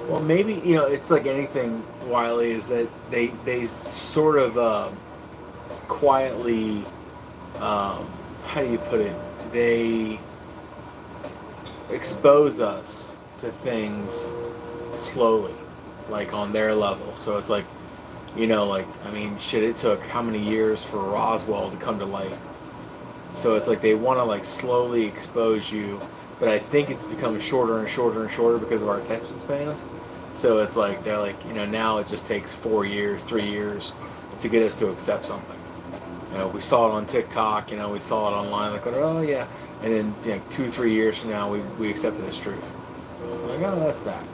Speaker 1: Well, maybe it's like anything, Wiley, is that they sort of quietly, how do you put it? They expose us to things slowly, like on their level. So it's like, like, I mean, shit, it took how many years for Roswell to come to light? So it's like they want to like slowly expose you, but I think it's becoming shorter and shorter and shorter because of our attention spans. So it's like they're like, now it just takes 4 years, 3 years to get us to accept something. We saw it on TikTok, we saw it online, like, oh yeah, and then 2, 3 years from now, we accept it as truth. I'm like, oh, that's that.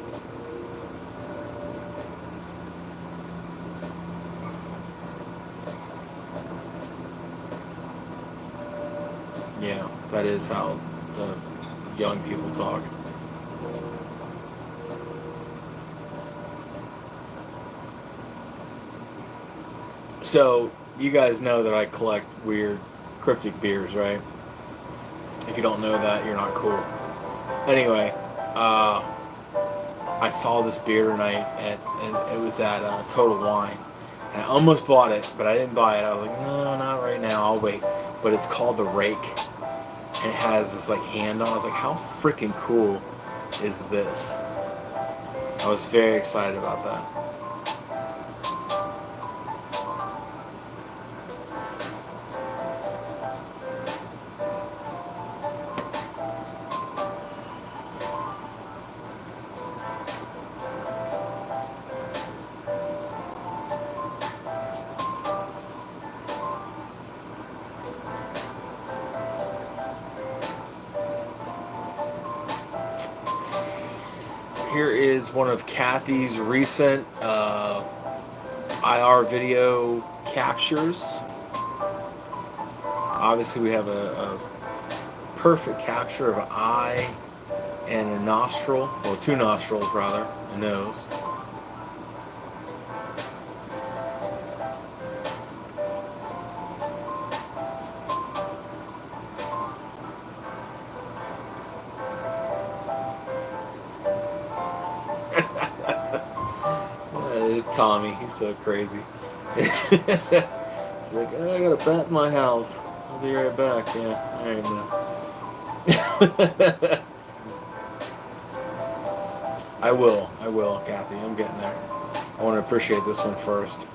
Speaker 1: Yeah, that is how the young people talk. So you guys know that I collect weird cryptic beers, right? If you don't know that, you're not cool. Anyway, uh, I saw this beer tonight, and it was at Total Wine. And I almost bought it, but I didn't buy it. I was like, no, not right now. I'll wait. But it's called the Rake, and it has this like hand on. I was like, how freaking cool is this? I was very excited about that. Here is one of Kathy's recent IR video captures. Obviously, we have a perfect capture of an eye and a nostril, well, two nostrils rather, a nose. Tommy, he's so crazy. He's like, oh, I got a bat in my house. I'll be right back. Yeah, alright, man. I will, Kathy. I'm getting there. I want to appreciate this one first.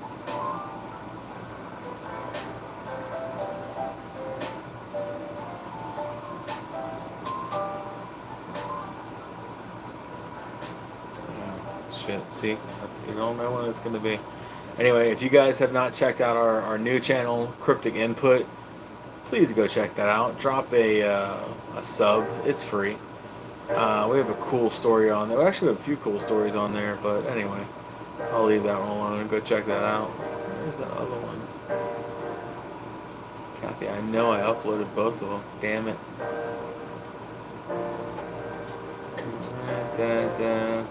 Speaker 1: Shit, see? You don't know when it's going to be. Anyway, if you guys have not checked out our new channel, Cryptic Input, please go check that out. Drop a sub. It's free. We have a cool story on there. Actually, we have a few cool stories on there, but anyway, I'll leave that one alone and go check that out. Where's that other one? Kathy, I know I uploaded both of them. Damn it.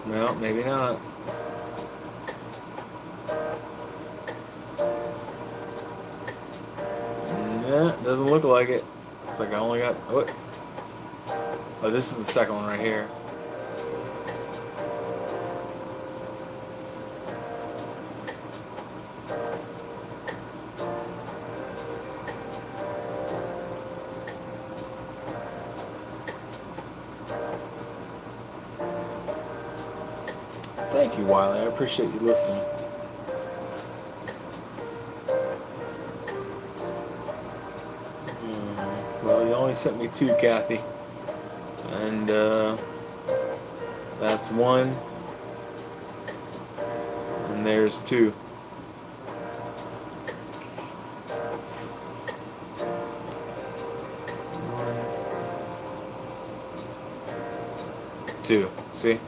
Speaker 1: No, maybe not. Yeah, doesn't look like it. Looks like I only got... What? Oh, this is the second one right here. Thank you, Wiley. I appreciate you listening. Well, you only sent me two, Kathy. And that's one. And there's two. too. See?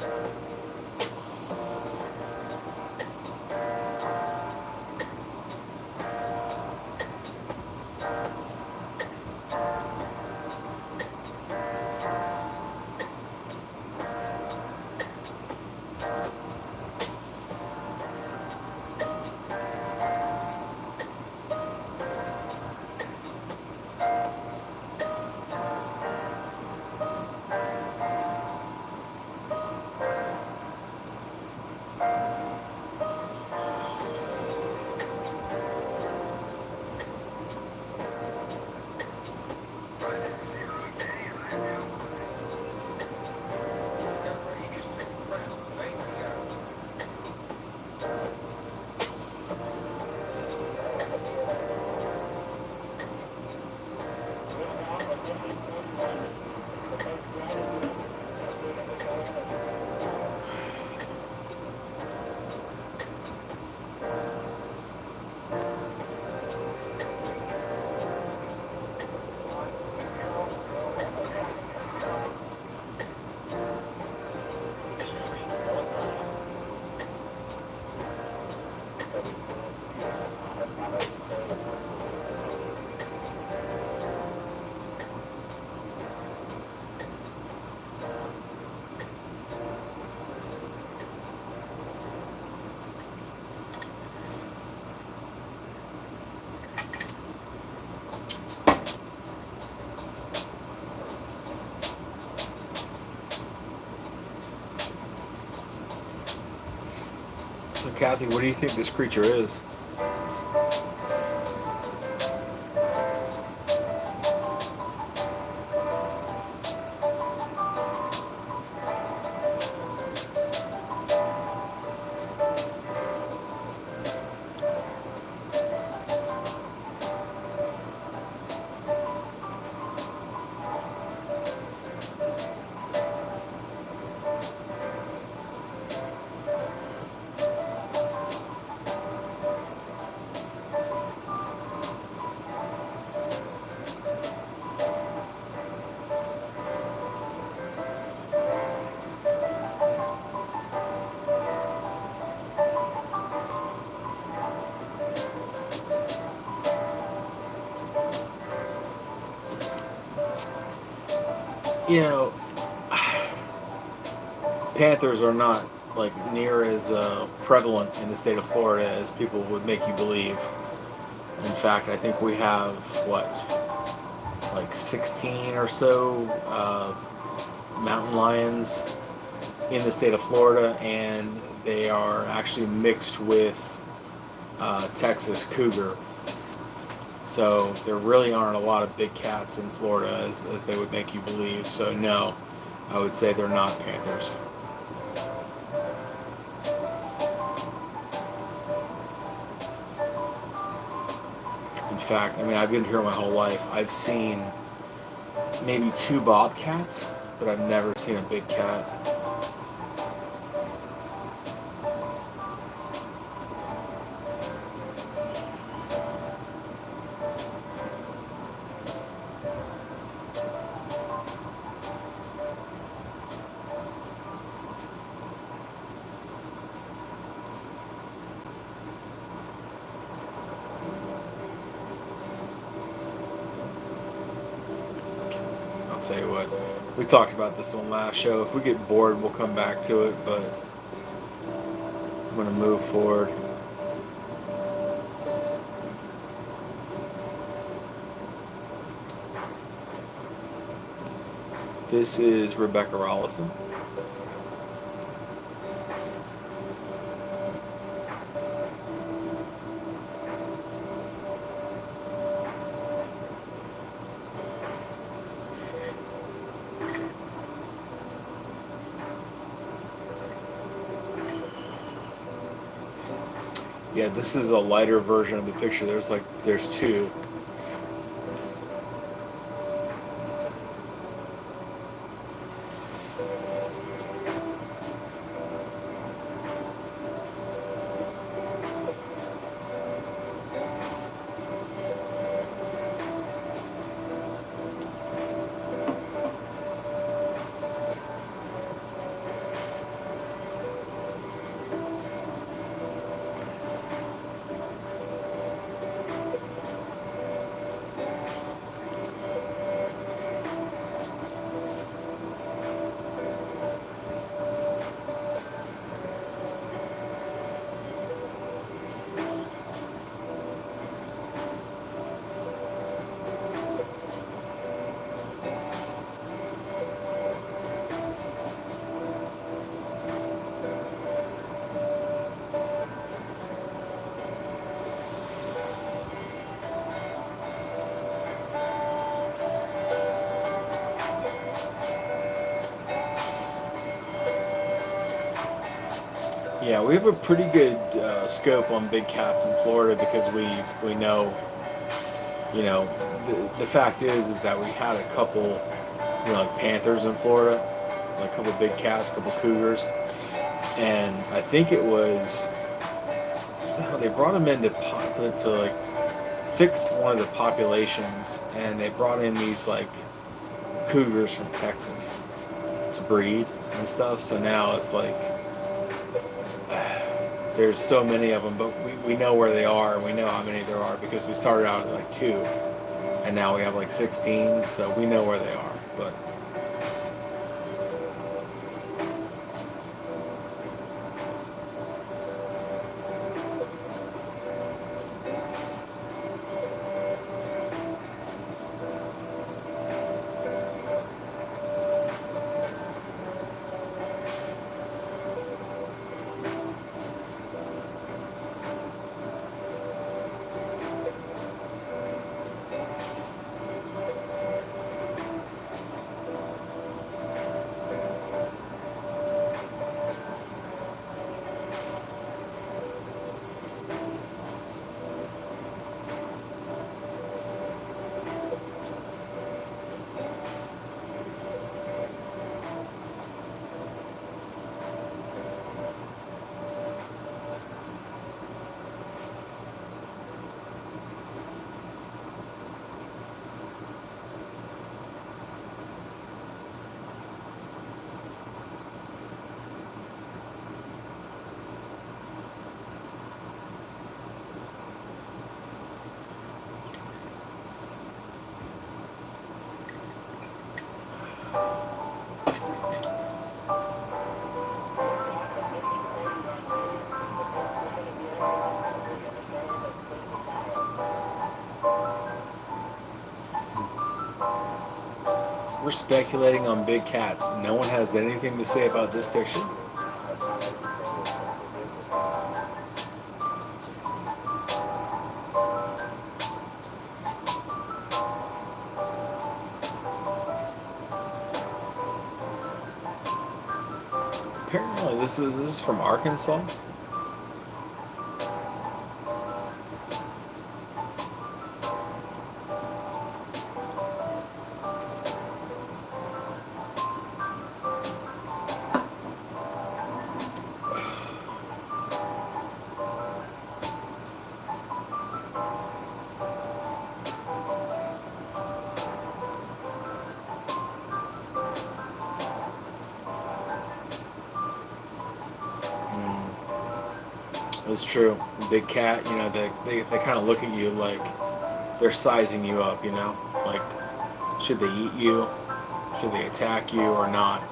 Speaker 1: So, Kathy, what do you think this creature is? You know, panthers are not like near as prevalent in the state of Florida as people would make you believe. In fact, I think we have what, like 16 or so mountain lions in the state of Florida, and they are actually mixed with Texas cougar. So there really aren't a lot of big cats in Florida as they would make you believe. So no, I would say they're not panthers. In fact, I mean, I've been here my whole life. I've seen maybe 2 bobcats, but I've never seen a big cat. I'll tell you what, we talked about this one last show. If we get bored, we'll come back to it, but I'm going to move forward. This is Rebecca Rollison. Yeah, this is a lighter version of the picture. There's 2. Yeah, we have a pretty good scope on big cats in Florida because we know, you know, the fact is that we had a couple, like panthers in Florida, like a couple big cats, a couple cougars, and I think it was they brought them in to like fix one of the populations, and they brought in these like cougars from Texas to breed and stuff. So now it's like there's so many of them, but we know where they are and we know how many there are because we started out at like 2 and now we have like 16, so we know where they are. But we're speculating on big cats. No one has anything to say about this picture. Apparently, this is from Arkansas. It's true. Big cat, they kind of look at you like they're sizing you up, Like, should they eat you? Should they attack you or not?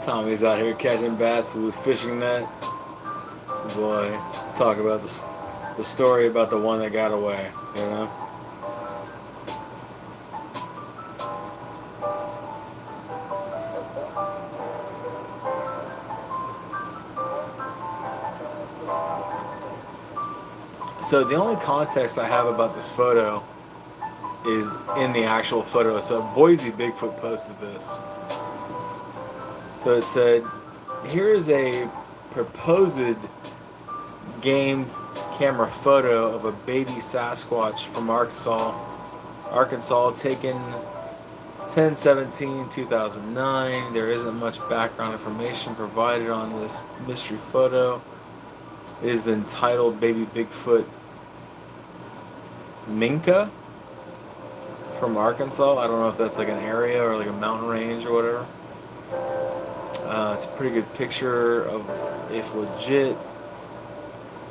Speaker 1: Tommy's out here catching bats with his fishing net. Boy, talk about the story about the one that got away. So the only context I have about this photo is in the actual photo. So Boise Bigfoot posted this. So it said, here is a proposed game camera photo of a baby Sasquatch from Arkansas taken 10/17/2009. There isn't much background information provided on this mystery photo. It has been titled Baby Bigfoot Minka from Arkansas. I don't know if that's like an area or like a mountain range or whatever. It's a pretty good picture of, if legit.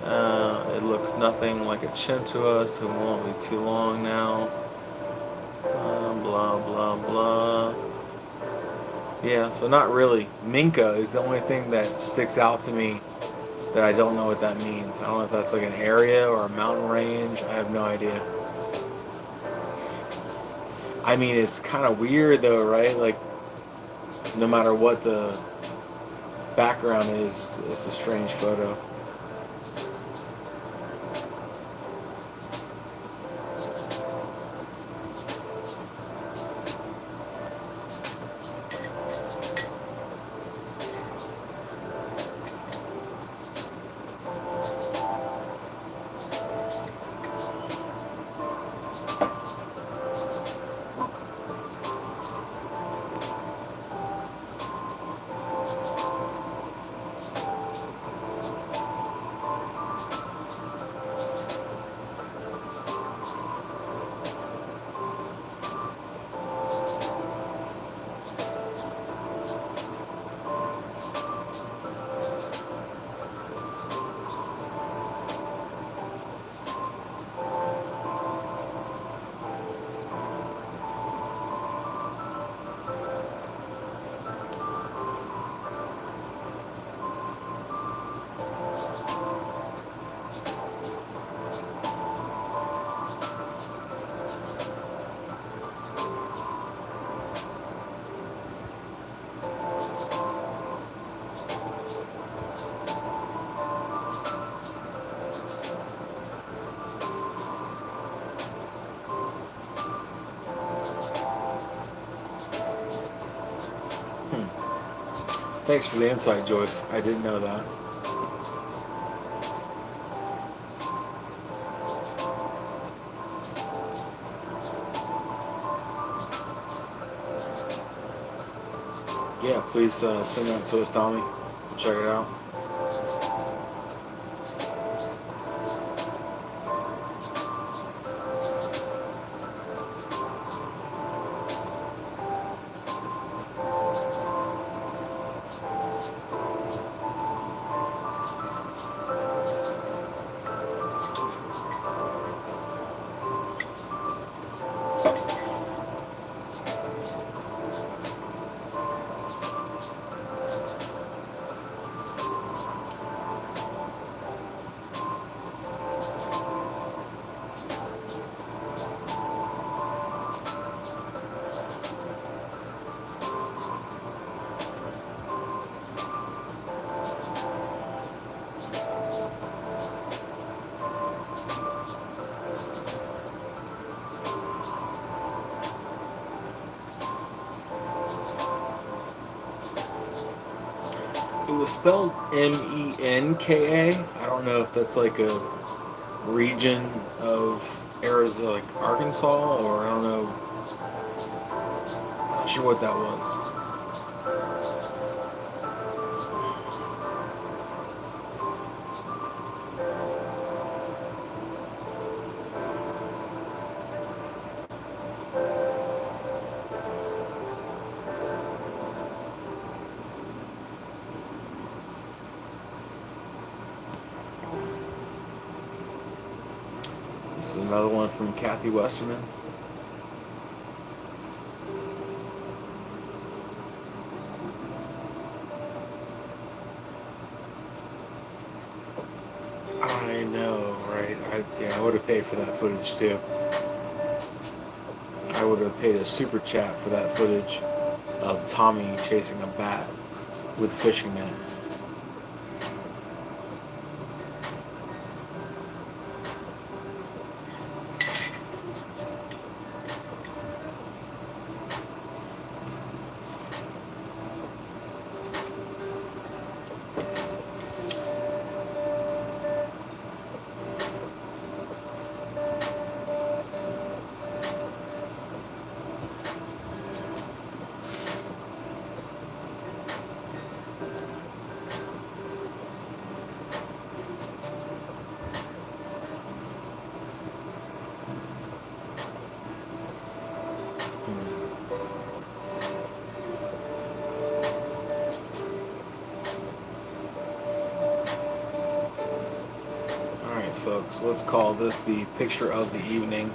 Speaker 1: It looks nothing like a chimp to us. It won't be too long now. Blah, blah, blah. Yeah, so not really. Minka is the only thing that sticks out to me that I don't know what that means. I don't know if that's like an area or a mountain range. I have no idea. I mean, it's kind of weird though, right? Like, no matter what the background is, it's a strange photo. Thanks for the insight, Joyce. I didn't know that. Yeah, please send that to us, Tommy. We'll check it out. It was spelled Menka. I don't know if that's like a region of Arizona, like Arkansas, or I don't know. Not sure what that was. This is another one from Kathy Westerman. I know, right? I would have paid for that footage too. I would have paid a super chat for that footage of Tommy chasing a bat with a fishing net. Alright, folks, let's call this the picture of the evening.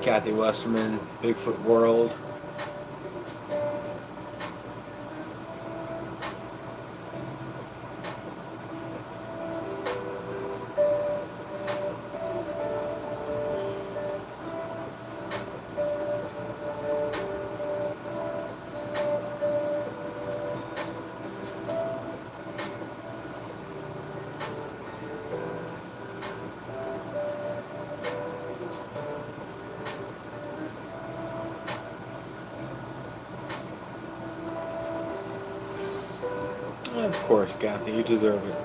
Speaker 1: Kathy Westerman, Bigfoot World. Of course, Kathy, you deserve it.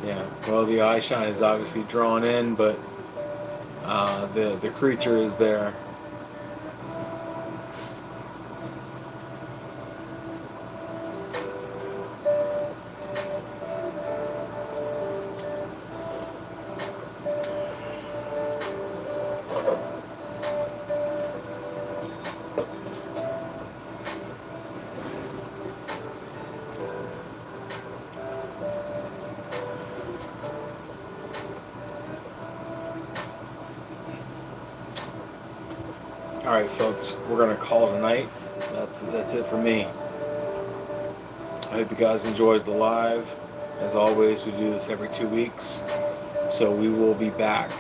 Speaker 1: Yeah, well, the eye shine is obviously drawn in, but the creature is there. All right, folks, we're gonna call it a night. That's it for me. I hope you guys enjoyed the live. As always, we do this every 2 weeks, so we will be back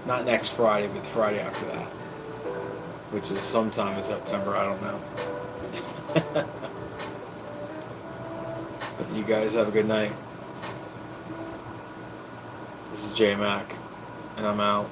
Speaker 1: not next Friday, but the Friday after that, which is sometime in September. I don't know. But you guys have a good night. This is J Mac, and I'm out.